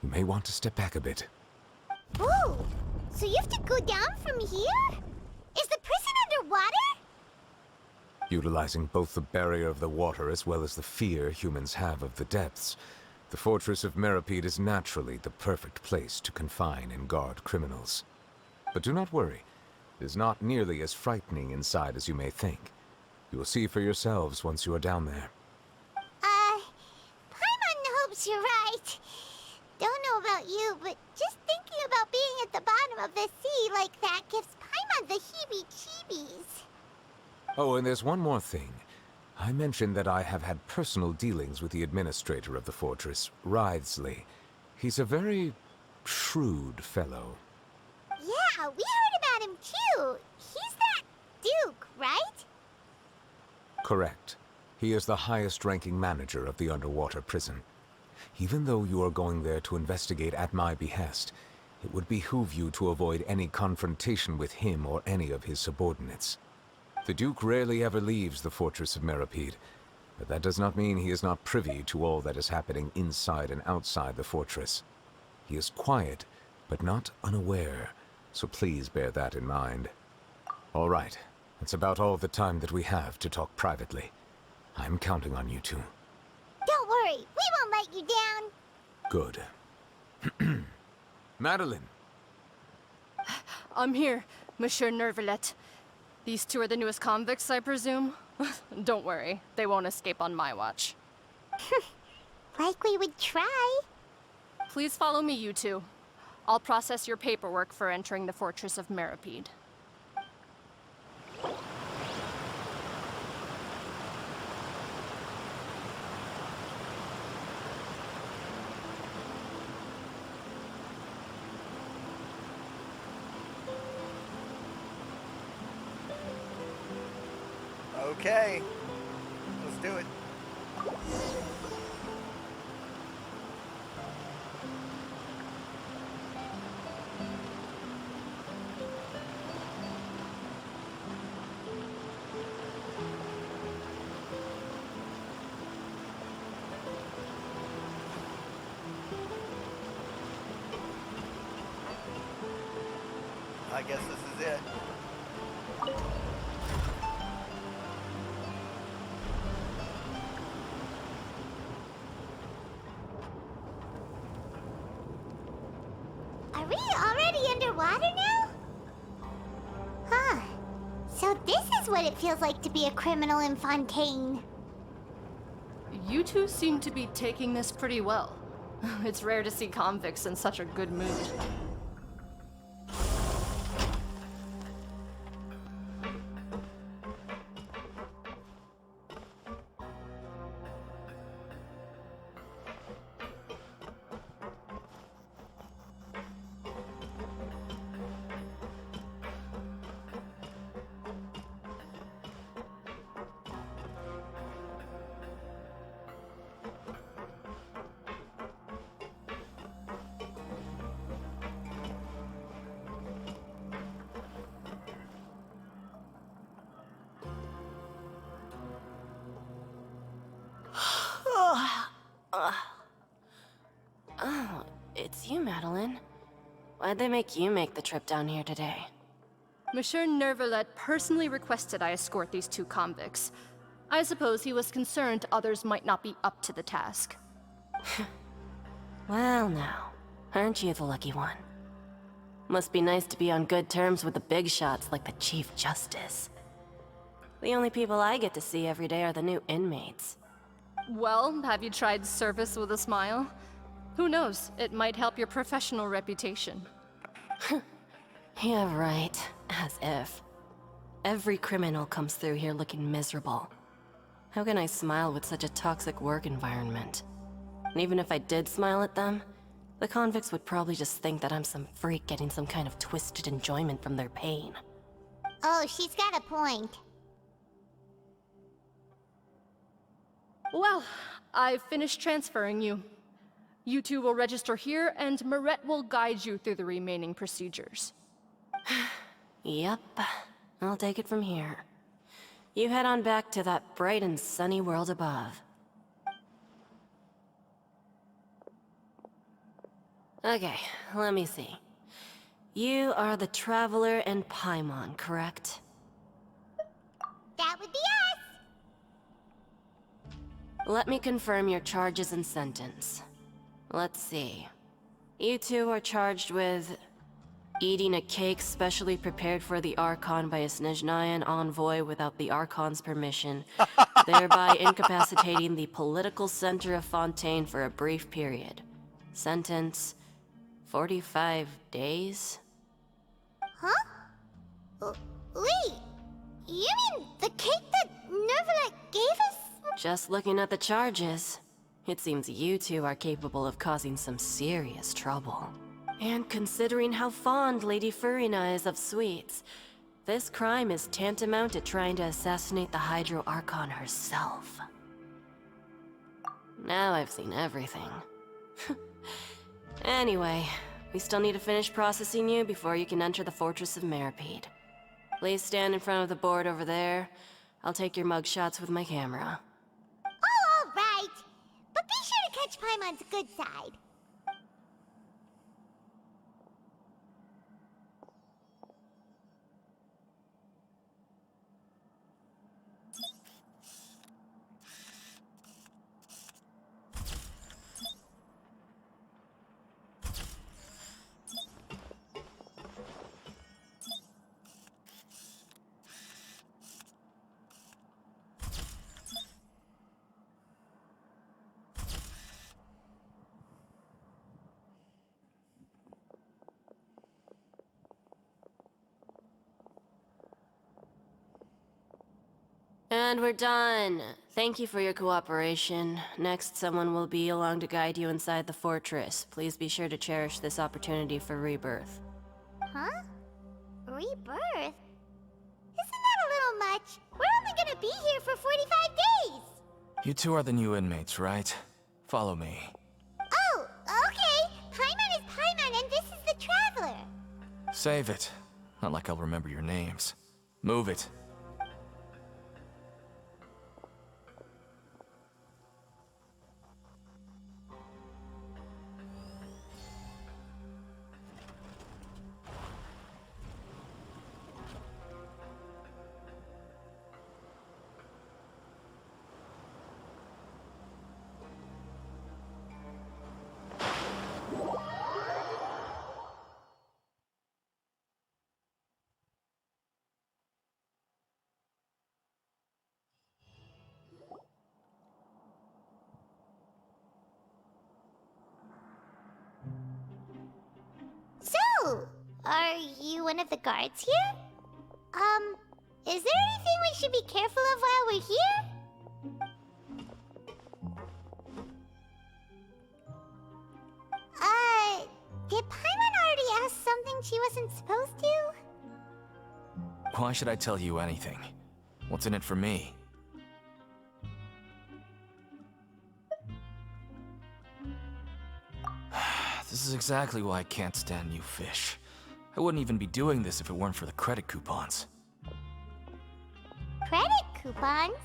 You may want to step back a bit. Ooh, so you have to go down from here? Is the prison underwater? Utilizing both the barrier of the water as well as the fear humans have of the depths, the fortress of Meripede is naturally the perfect place to confine and guard criminals. But do not worry. It is not nearly as frightening inside as you may think. You will see for yourselves once you are down there. Paimon hopes you're right. Don't know about you, but just thinking about being at the bottom of the sea like that gives Paimon the heebie-jeebies. Oh, and there's one more thing. I mentioned that I have had personal dealings with the administrator of the fortress, Writhsley. He's a very shrewd fellow. Yeah, we heard about him too. He's that Duke, right? Correct. He is the highest-ranking manager of the underwater prison. Even though you are going there to investigate at my behest, it would behoove you to avoid any confrontation with him or any of his subordinates. The Duke rarely ever leaves the fortress of Meripede, but that does not mean he is not privy to all that is happening inside and outside the fortress. He is quiet, but not unaware, so please bear that in mind. All right, that's about all the time that we have to talk privately. I'm counting on you two. Don't worry, we won't let you down. Good. Madeline! I'm here, Monsieur Nervalet. These two are the newest convicts, I presume? Don't worry, they won't escape on my watch. Like we would try. Please follow me, you two. I'll process your paperwork for entering the Fortress of Meripede. Okay, let's do it. I guess this is it. Are we already underwater now? Huh. So this is what it feels like to be a criminal in Fontaine. You two seem to be taking this pretty well. It's rare to see convicts in such a good mood. Oh, it's you, Madeline. Why'd they make you make the trip down here today? Monsieur Nervalet personally requested I escort these two convicts. I suppose he was concerned others might not be up to the task. Well now, aren't you the lucky one? Must be nice to be on good terms with the big shots like the Chief Justice. The only people I get to see every day are the new inmates. Well, have you tried service with a smile? Who knows, it might help your professional reputation. Yeah, right. As if. Every criminal comes through here looking miserable. How can I smile with such a toxic work environment? And even if I did smile at them, the convicts would probably just think that I'm some freak getting some kind of twisted enjoyment from their pain. Oh, she's got a point. Well, I've finished transferring you. You two will register here, and Marette will guide you through the remaining procedures. Yep, I'll take it from here. You head on back to that bright and sunny world above. Okay, let me see. You are the Traveler and Paimon, correct? That would be us! Let me confirm your charges and sentence. Let's see. You two are charged with eating a cake specially prepared for the Archon by a Snezhnayan envoy without the Archon's permission, thereby incapacitating the political center of Fontaine for a brief period. Sentence: 45 days? Huh? Wait, you mean the cake that Nervalet gave us? Just looking at the charges, it seems you two are capable of causing some serious trouble. And considering how fond Lady Furina is of sweets, this crime is tantamount to trying to assassinate the Hydro Archon herself. Now I've seen everything. Anyway, we still need to finish processing you before you can enter the Fortress of Meripede. Please stand in front of the board over there. I'll take your mugshots with my camera. Oh, all right. But be sure to catch Paimon's good side. And we're done. Thank you for your cooperation. Next, someone will be along to guide you inside the fortress. Please be sure to cherish this opportunity for rebirth. Huh? Rebirth? Isn't that a little much? We're only gonna be here for 45 days! You two are the new inmates, right? Follow me. Oh, okay! Paimon is Paimon and this is the Traveler! Save it. Not like I'll remember your names. Move it. So, are you one of the guards here? Is there anything we should be careful of while we're here? Did Paimon already ask something she wasn't supposed to? Why should I tell you anything? What's in it for me? This is exactly why I can't stand you fish. I wouldn't even be doing this if it weren't for the credit coupons. Credit coupons?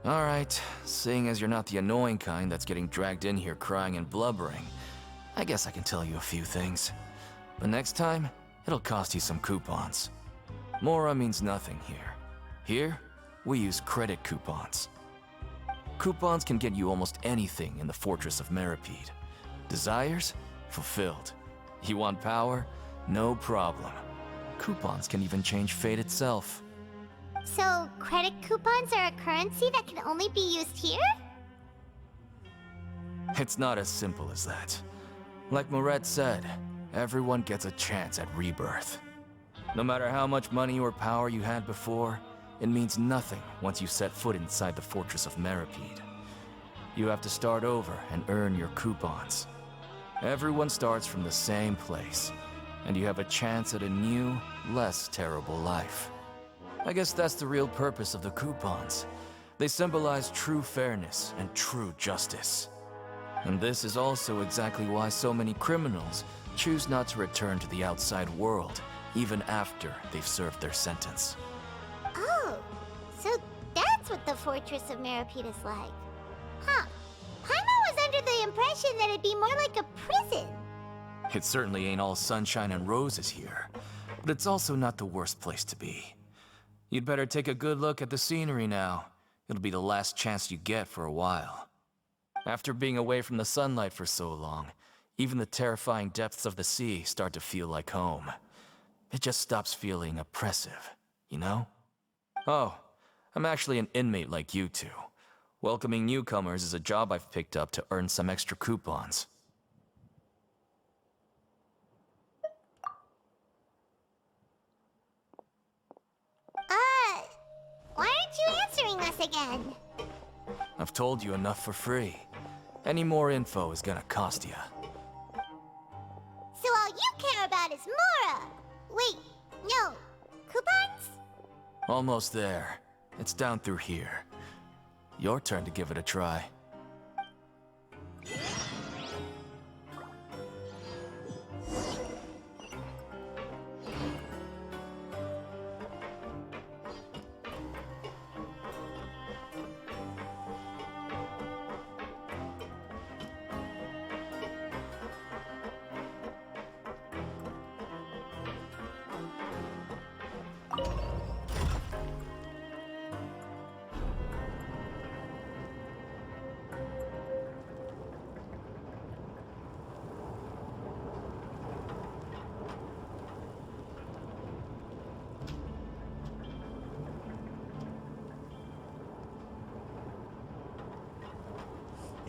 Alright, seeing as you're not the annoying kind that's getting dragged in here crying and blubbering, I guess I can tell you a few things. But next time, it'll cost you some coupons. Mora means nothing here. Here, we use credit coupons. Coupons can get you almost anything in the Fortress of Meripede. Desires? Fulfilled. You want power? No problem. Coupons can even change fate itself. So, credit coupons are a currency that can only be used here? It's not as simple as that. Like Moret said, everyone gets a chance at rebirth. No matter how much money or power you had before, it means nothing once you set foot inside the Fortress of Meripede. You have to start over and earn your coupons. Everyone starts from the same place, and you have a chance at a new, less terrible life. I guess that's the real purpose of the coupons. They symbolize true fairness and true justice. And this is also exactly why so many criminals choose not to return to the outside world, even after they've served their sentence. Oh, so that's what the Fortress of Meripede is like. Huh. Paimon was under the impression that it'd be more like a prison. It certainly ain't all sunshine and roses here, but it's also not the worst place to be. You'd better take a good look at the scenery now. It'll be the last chance you get for a while. After being away from the sunlight for so long, even the terrifying depths of the sea start to feel like home. It just stops feeling oppressive, you know? Oh, I'm actually an inmate like you two. Welcoming newcomers is a job I've picked up to earn some extra coupons. Why aren't you answering us again? I've told you enough for free. Any more info is gonna cost you. So all you care about is Mora! Wait, no. Coupons? Almost there. It's down through here. Your turn to give it a try.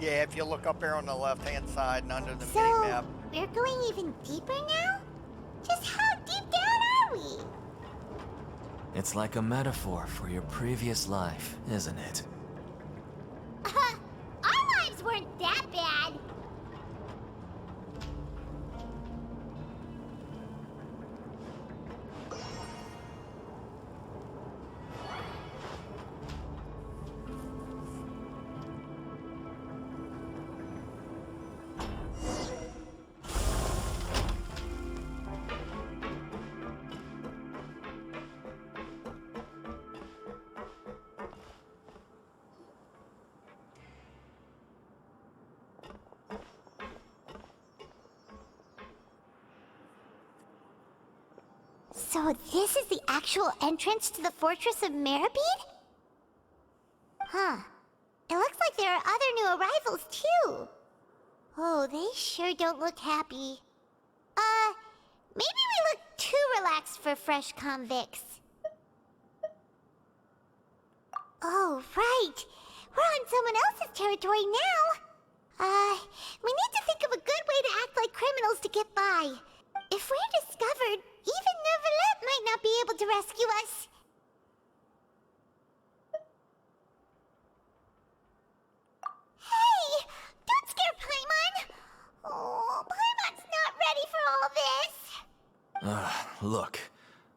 Yeah, if you look up here on the left-hand side and under the So, mini-map. we're going even deeper now? Just how deep down are we? It's like a metaphor for your previous life, isn't it? Our lives weren't that bad. So this is the actual entrance to the Fortress of Meripede? Huh. It looks like there are other new arrivals, too. Oh, they sure don't look happy. Maybe we look too relaxed for fresh convicts. Oh, right. We're on someone else's territory now. We need to think of a good way to act like criminals to get by. If we're discovered, even Neuvillette might not be able to rescue us. Hey! Don't scare Paimon! Oh, Paimon's not ready for all this. Look,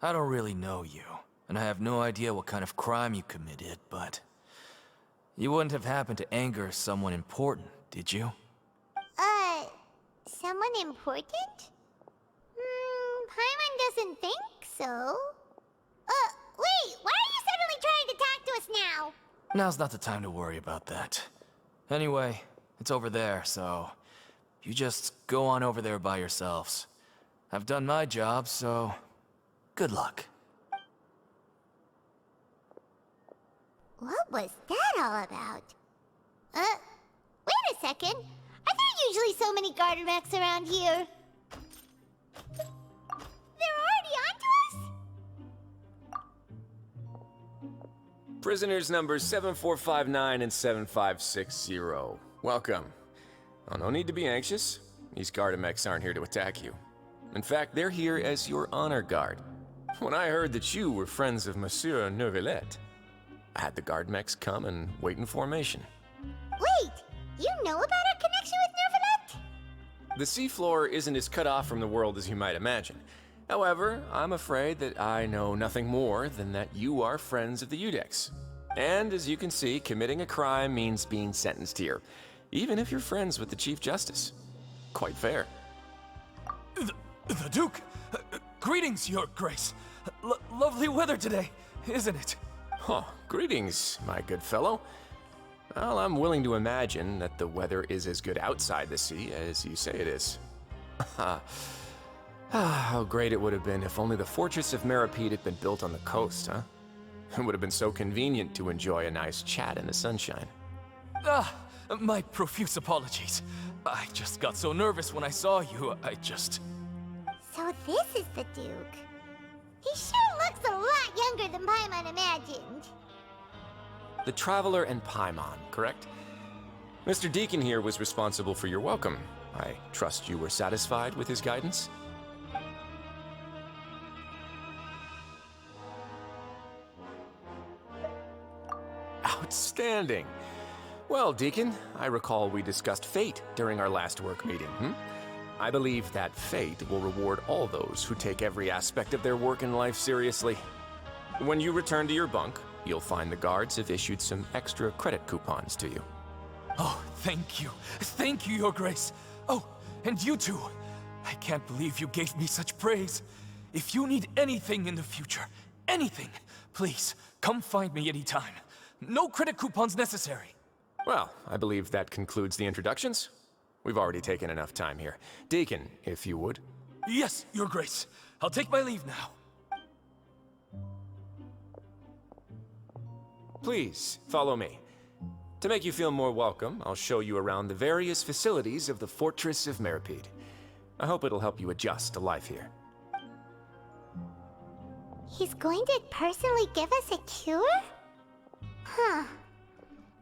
I don't really know you, and I have no idea what kind of crime you committed, but... You wouldn't have happened to anger someone important, did you? Someone important? Paimon doesn't think so. Wait, why are you suddenly trying to talk to us now? Now's not the time to worry about that. Anyway, it's over there, so... You just go on over there by yourselves. I've done my job, so... Good luck. What was that all about? Wait a second. Are there usually so many garter mechs around here? They're already onto us? Prisoners numbers 7459 and 7560. Welcome. Oh, no need to be anxious. These Gardamex aren't here to attack you. In fact, they're here as your honor guard. When I heard that you were friends of Monsieur Neuvillette, I had the Gardamex come and wait in formation. Wait! You know about our connection with Neuvillette? The seafloor isn't as cut off from the world as you might imagine. However, I'm afraid that I know nothing more than that you are friends of the Udex. And as you can see, committing a crime means being sentenced here, even if you're friends with the Chief Justice. Quite fair. The Duke! Greetings, Your Grace. Lovely weather today, isn't it? Oh, greetings, my good fellow. Well, I'm willing to imagine that the weather is as good outside the sea as you say it is. How great it would have been if only the Fortress of Meripede had been built on the coast, huh? It would have been so convenient to enjoy a nice chat in the sunshine. My profuse apologies. I just got so nervous when I saw you, So this is the Duke. He sure looks a lot younger than Paimon imagined. The Traveler and Paimon, correct? Mr. Deacon here was responsible for your welcome. I trust you were satisfied with his guidance? Outstanding. Well, Deacon, I recall we discussed fate during our last work meeting, I believe that fate will reward all those who take every aspect of their work in life seriously. When you return to your bunk, you'll find the guards have issued some extra credit coupons to you. Oh, thank you. Thank you, Your Grace. Oh, and you too. I can't believe you gave me such praise. If you need anything in the future, anything, please, come find me anytime. No credit coupons necessary. Well, I believe that concludes the introductions. We've already taken enough time here. Deacon, if you would. Yes, Your Grace. I'll take my leave now. Please, follow me. To make you feel more welcome, I'll show you around the various facilities of the Fortress of Meripede. I hope it'll help you adjust to life here. He's going to personally give us a tour? Huh.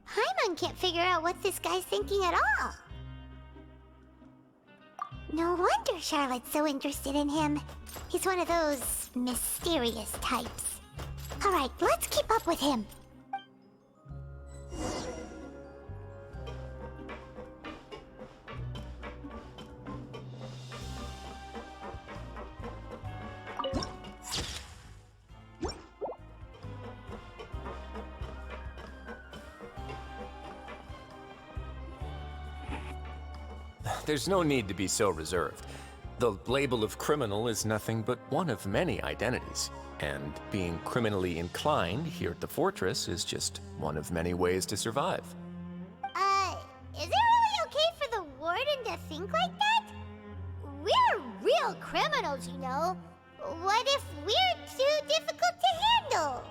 Paimon can't figure out what this guy's thinking at all. No wonder Charlotte's so interested in him. He's one of those mysterious types. Alright, let's keep up with him. There's no need to be so reserved. The label of criminal is nothing but one of many identities. And being criminally inclined here at the fortress is just one of many ways to survive. Is it really okay for the warden to think like that? We're real criminals, you know. What if we're too difficult to handle?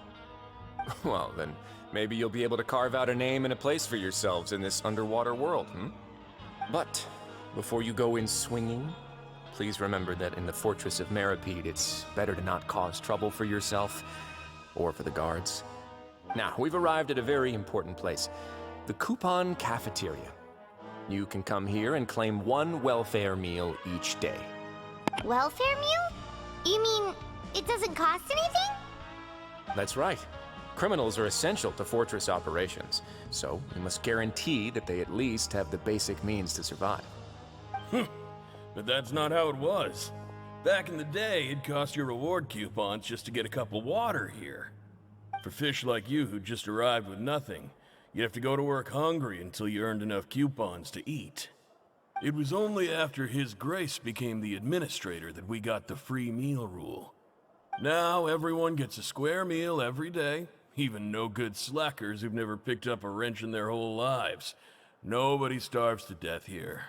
Well, then maybe you'll be able to carve out a name and a place for yourselves in this underwater world, But before you go in swinging, please remember that in the Fortress of Meripede, it's better to not cause trouble for yourself or for the guards. Now, we've arrived at a very important place, the Coupon Cafeteria. You can come here and claim one welfare meal each day. Welfare meal? You mean it doesn't cost anything? That's right. Criminals are essential to Fortress operations, so we must guarantee that they at least have the basic means to survive. But that's not how it was. Back in the day, it cost your reward coupons just to get a cup of water here. For fish like you who just arrived with nothing, you'd have to go to work hungry until you earned enough coupons to eat. It was only after His Grace became the administrator that we got the free meal rule. Now everyone gets a square meal every day, even no-good slackers who've never picked up a wrench in their whole lives. Nobody starves to death here.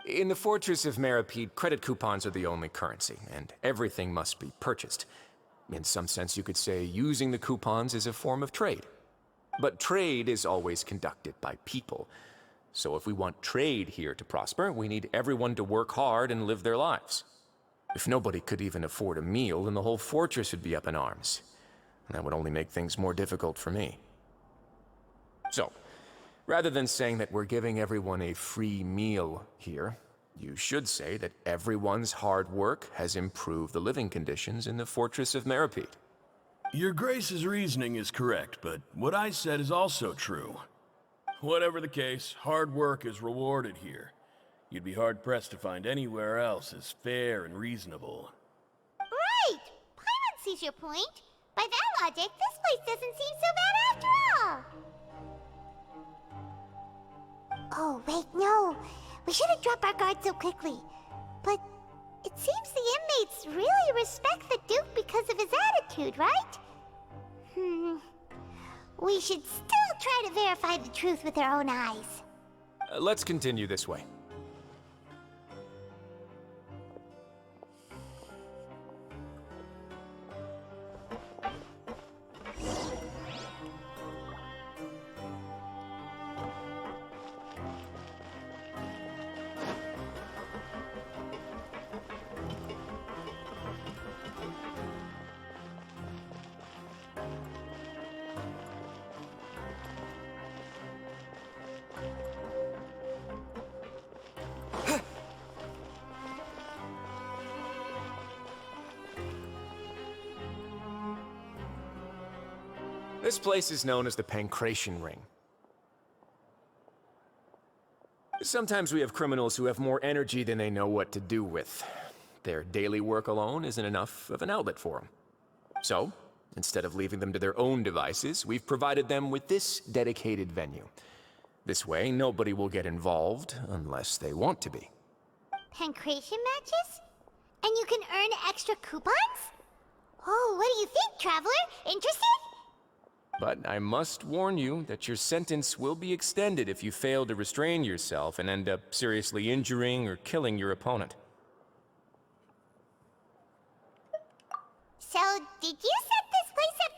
In the Fortress of Meripede, credit coupons are the only currency, and everything must be purchased. In some sense, you could say using the coupons is a form of trade. But trade is always conducted by people. So if we want trade here to prosper, we need everyone to work hard and live their lives. If nobody could even afford a meal, then the whole fortress would be up in arms. And that would only make things more difficult for me. So, rather than saying that we're giving everyone a free meal here, you should say that everyone's hard work has improved the living conditions in the Fortress of Meripede. Your Grace's reasoning is correct, but what I said is also true. Whatever the case, hard work is rewarded here. You'd be hard-pressed to find anywhere else as fair and reasonable. Right! Paimon sees your point. By that logic, this place doesn't seem so bad after all. Oh, wait, no. We shouldn't drop our guard so quickly. But it seems the inmates really respect the Duke because of his attitude, right? We should still try to verify the truth with our own eyes. Let's continue this way. This place is known as the Pancration Ring. Sometimes we have criminals who have more energy than they know what to do with. Their daily work alone isn't enough of an outlet for them. So, instead of leaving them to their own devices, we've provided them with this dedicated venue. This way, nobody will get involved unless they want to be. Pancration matches? And you can earn extra coupons? Oh, what do you think, Traveler? Interested? But I must warn you that your sentence will be extended if you fail to restrain yourself and end up seriously injuring or killing your opponent. So, did you set this place up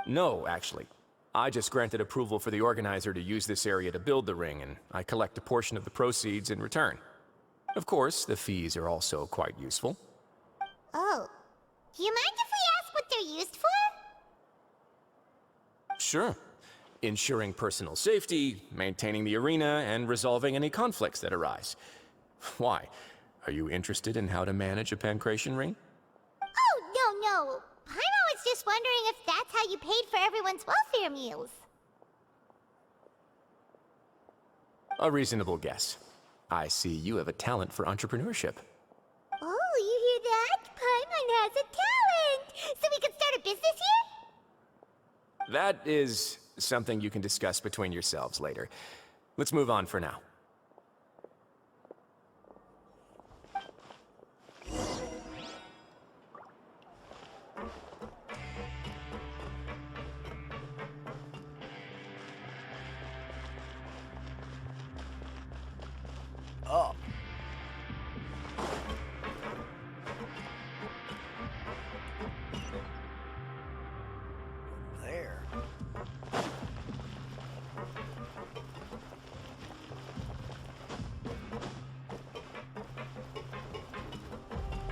too? No, actually. I just granted approval for the organizer to use this area to build the ring, and I collect a portion of the proceeds in return. Of course, the fees are also quite useful. Oh. Do you mind if we ask what they're used for? Sure. Ensuring personal safety, maintaining the arena, and resolving any conflicts that arise. Why? Are you interested in how to manage a pancration ring? Oh, Oh, Paimon was just wondering if that's how you paid for everyone's welfare meals. A reasonable guess. I see you have a talent for entrepreneurship. Oh, you hear that? Paimon has a talent! So we can start a business here? That is something you can discuss between yourselves later. Let's move on for now. Up. There.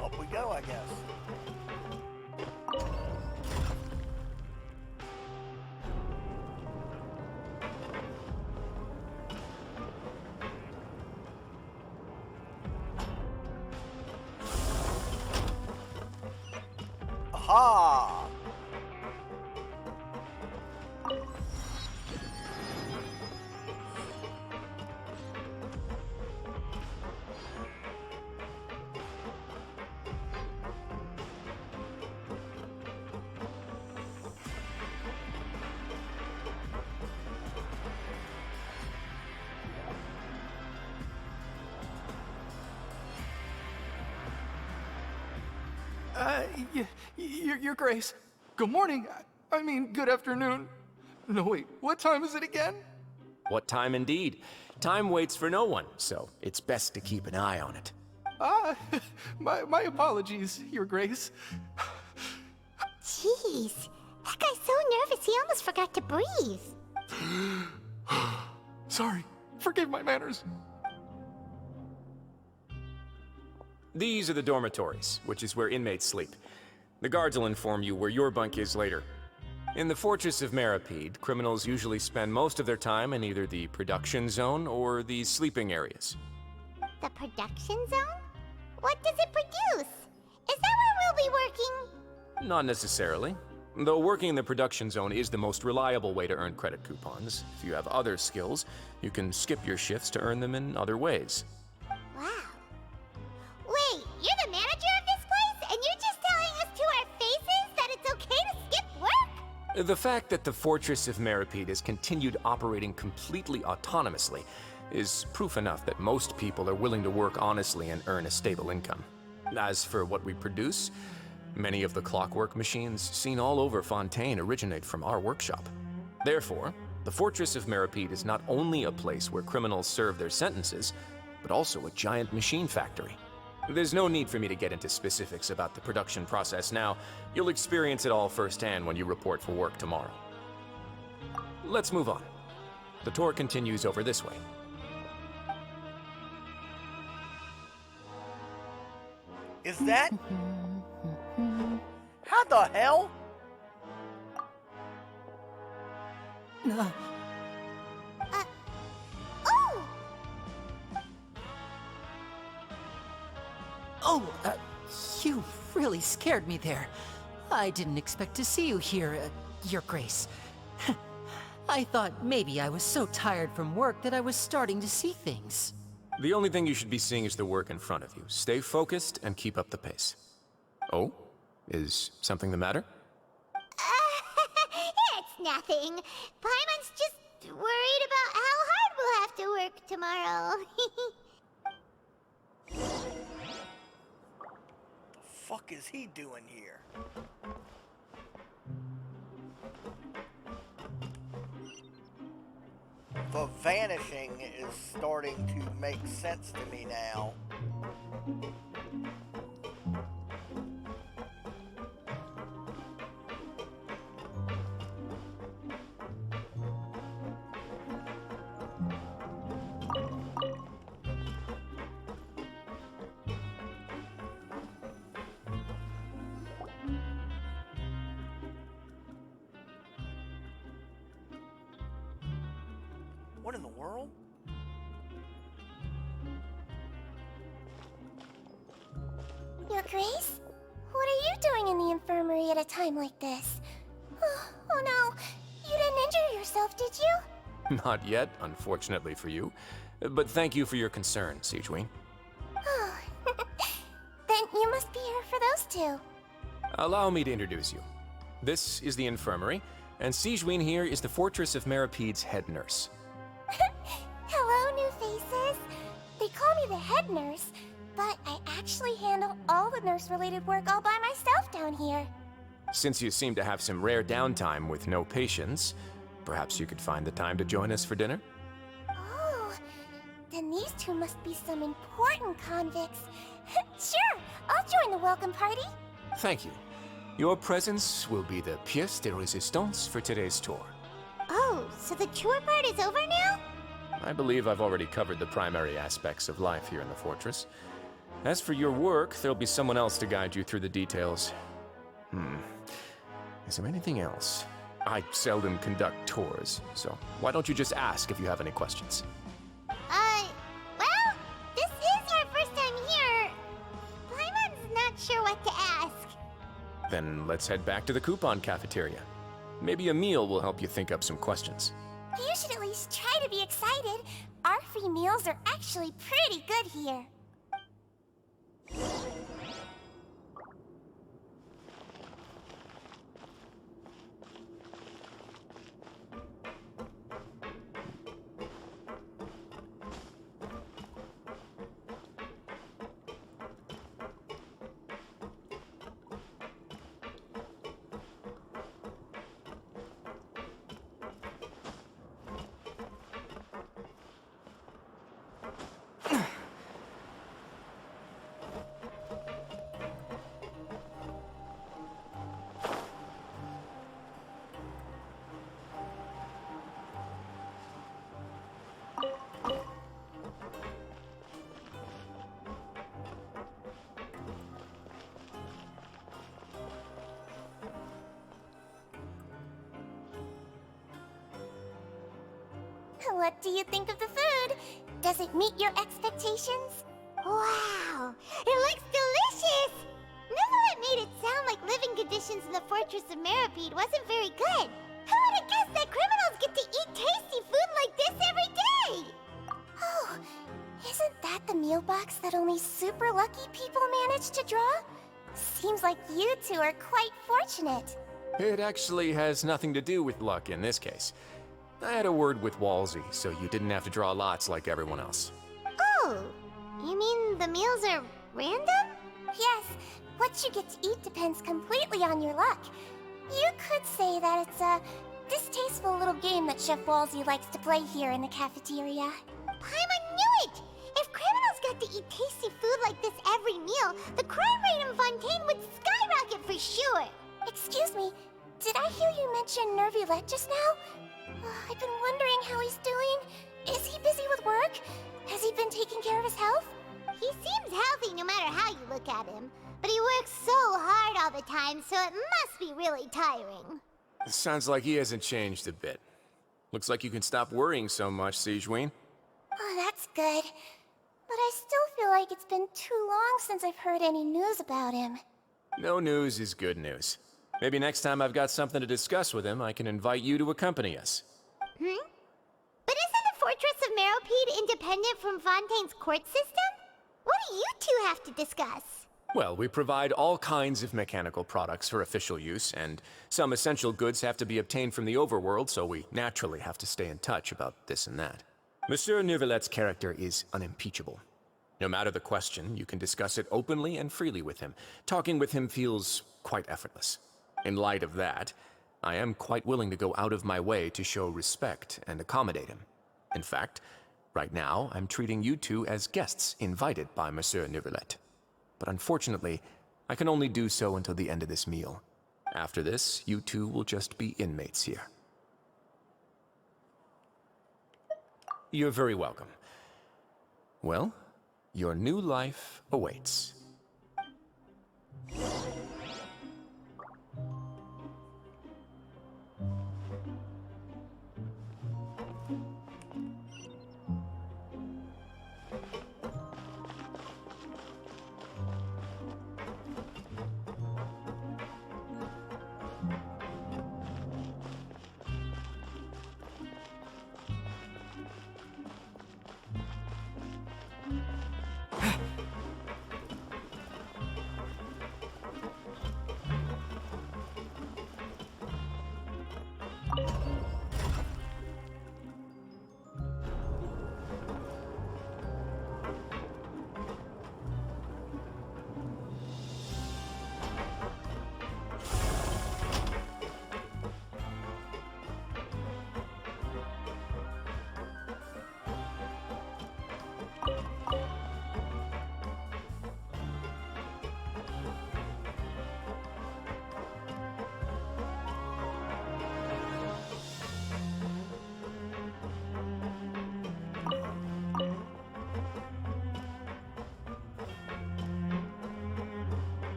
Up we go, I guess. Aha! Your Grace. Good morning. I mean, good afternoon. No, wait, what time is it again? What time indeed? Time waits for no one, so it's best to keep an eye on it. My apologies, Your Grace. Jeez, that guy's so nervous he almost forgot to breathe. Sorry, forgive my manners. These are the dormitories, which is where inmates sleep. The guards will inform you where your bunk is later. In the Fortress of Meripede, criminals usually spend most of their time in either the production zone or the sleeping areas. The production zone? What does it produce? Is that where we'll be working? Not necessarily. Though working in the production zone is the most reliable way to earn credit coupons. If you have other skills, you can skip your shifts to earn them in other ways. Wow. Wait, you're the manager of this place? And you're just telling us to our faces that it's okay to skip work? The fact that the Fortress of Meripede has continued operating completely autonomously is proof enough that most people are willing to work honestly and earn a stable income. As for what we produce, many of the clockwork machines seen all over Fontaine originate from our workshop. Therefore, the Fortress of Meripede is not only a place where criminals serve their sentences, but also a giant machine factory. There's no need for me to get into specifics about the production process now. You'll experience it all firsthand when you report for work tomorrow. Let's move on. The tour continues over this way. Is that? How the hell? Oh! You really scared me there. I didn't expect to see you here, Your Grace. I thought maybe I was so tired from work that I was starting to see things. The only thing you should be seeing is the work in front of you. Stay focused and keep up the pace. Oh? Is something the matter? It's nothing. Paimon's just worried about how hard we'll have to work tomorrow. The fuck is he doing here? The vanishing is starting to make sense to me now. What in the world? Your Grace? What are you doing in the infirmary at a time like this? Oh no, you didn't injure yourself, did you? Not yet, unfortunately for you. But thank you for your concern, Sigewinne. Oh, then you must be here for those two. Allow me to introduce you. This is the infirmary, and Sigewinne here is the Fortress of Meripede's head nurse. Hello, new faces. They call me the head nurse, but I actually handle all the nurse-related work all by myself down here. Since you seem to have some rare downtime with no patients, perhaps you could find the time to join us for dinner? Oh, then these two must be some important convicts. Sure, I'll join the welcome party. Thank you. Your presence will be the pièce de résistance for today's tour. Oh, so the tour part is over now? I believe I've already covered the primary aspects of life here in the fortress. As for your work, there'll be someone else to guide you through the details. Is there anything else? I seldom conduct tours, so why don't you just ask if you have any questions? Well, this is our first time here. Paimon's not sure what to ask. Then let's head back to the coupon cafeteria. Maybe a meal will help you think up some questions. You should at least try to be excited. Our free meals are actually pretty good here. What do you think of the food? Does it meet your expectations? Wow, it looks delicious! Neverlet made it sound like living conditions in the Fortress of Meripede wasn't very good. Who would have guessed that criminals get to eat tasty food like this every day? Oh, isn't that the meal box that only super lucky people manage to draw? Seems like you two are quite fortunate. It actually has nothing to do with luck in this case. I had a word with Walsey, so you didn't have to draw lots like everyone else. Oh, you mean the meals are random? Yes, what you get to eat depends completely on your luck. You could say that it's a distasteful little game that Chef Walsey likes to play here in the cafeteria. Paimon knew it! If criminals got to eat tasty food like this every meal, the crime rate in Fontaine would skyrocket for sure! Excuse me, did I hear you mention Nervulette just now? I've been wondering how he's doing. Is he busy with work? Has he been taking care of his health? He seems healthy no matter how you look at him. But he works so hard all the time, so it must be really tiring. Sounds like he hasn't changed a bit. Looks like you can stop worrying so much, Sigewinne. Oh, that's good. But I still feel like it's been too long since I've heard any news about him. No news is good news. Maybe next time I've got something to discuss with him, I can invite you to accompany us. But isn't the Fortress of Meripede independent from Fontaine's court system? What do you two have to discuss? Well, we provide all kinds of mechanical products for official use, and some essential goods have to be obtained from the overworld, so we naturally have to stay in touch about this and that. Monsieur Nervulet's character is unimpeachable. No matter the question, you can discuss it openly and freely with him. Talking with him feels quite effortless. In light of that, I am quite willing to go out of my way to show respect and accommodate him. In fact, right now, I'm treating you two as guests invited by Monsieur Nervulet. But unfortunately, I can only do so until the end of this meal. After this, you two will just be inmates here. You're very welcome. Well, your new life awaits.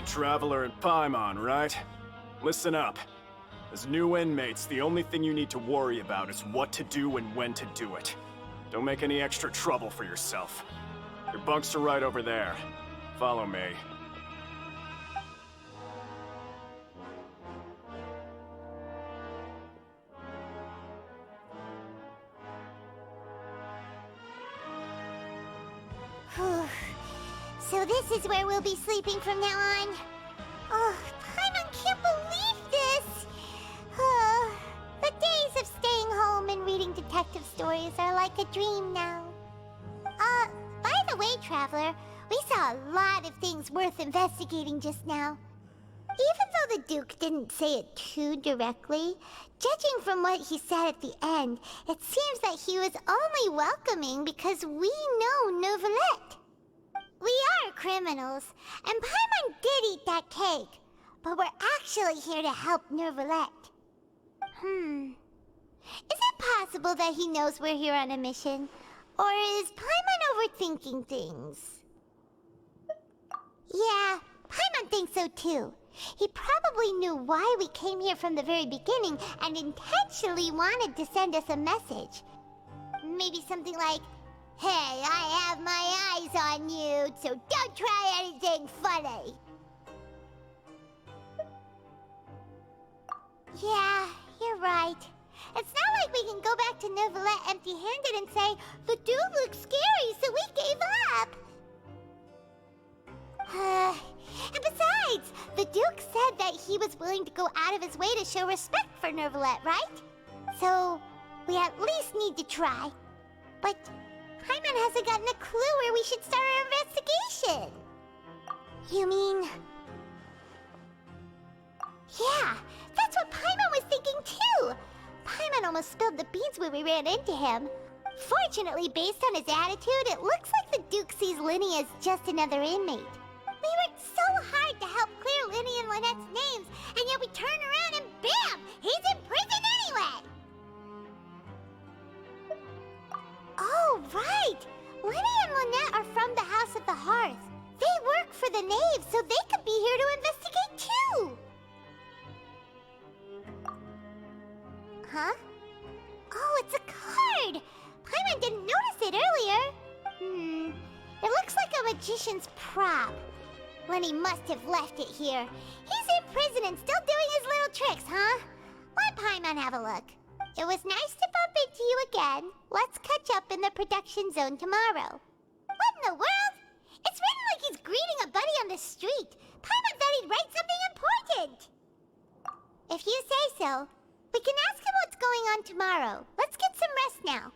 Traveler and Paimon, right? Listen up. As new inmates, the only thing you need to worry about is what to do and when to do it. Don't make any extra trouble for yourself. Your bunks are right over there. Follow me. So this is where we'll be sleeping from now on. Oh, Paimon can't believe this! The days of staying home and reading detective stories are like a dream now. By the way, Traveler, we saw a lot of things worth investigating just now. Even though the Duke didn't say it too directly, judging from what he said at the end, it seems that he was only welcoming because we know Neuvillette. We are criminals, and Paimon did eat that cake, but we're actually here to help Neuvillette. Is it possible that he knows we're here on a mission? Or is Paimon overthinking things? Yeah, Paimon thinks so too. He probably knew why we came here from the very beginning and intentionally wanted to send us a message. Maybe something like, "Hey, I have my eyes on you, so don't try anything funny." Yeah, you're right. It's not like we can go back to Neuvillette empty-handed and say, "The dude looks scary, so we gave up." And besides, the Duke said that he was willing to go out of his way to show respect for Neuvillette, right? So, we at least need to try. But Paimon hasn't gotten a clue where we should start our investigation. You mean... Yeah, that's what Paimon was thinking too! Paimon almost spilled the beans when we ran into him. Fortunately, based on his attitude, it looks like the Duke sees Linny as just another inmate. We worked so hard to help clear Linny and Lynette's names, and yet we turn around and bam! He's in prison anyway! Oh, right! Linny and Lynette are from the House of the Hearth. They work for the Knave, so they could be here to investigate too! Huh? Oh, it's a card! Paimon didn't notice it earlier. It looks like a magician's prop. Lenny must have left it here. He's in prison and still doing his little tricks, huh? Let Paimon have a look. It was nice to bump into you again. Let's catch up in the production zone tomorrow. What in the world? It's written like he's greeting a buddy on the street. Paimon thought he'd write something important. If you say so, we can ask him what's going on tomorrow. Let's get some rest now.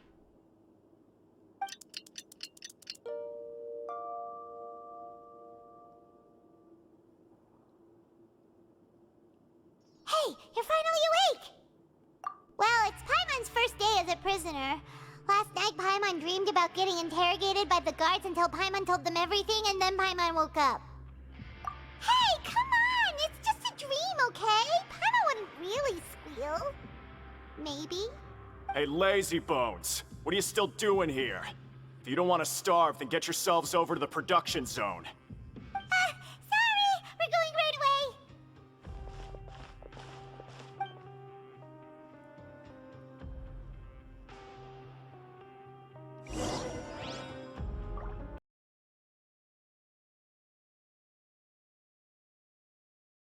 Hey, you're finally awake! Well, it's Paimon's first day as a prisoner. Last night, Paimon dreamed about getting interrogated by the guards until Paimon told them everything, and then Paimon woke up. Hey, come on! It's just a dream, okay? Paimon wouldn't really squeal. Maybe? Hey, lazy bones. What are you still doing here? If you don't want to starve, then get yourselves over to the production zone.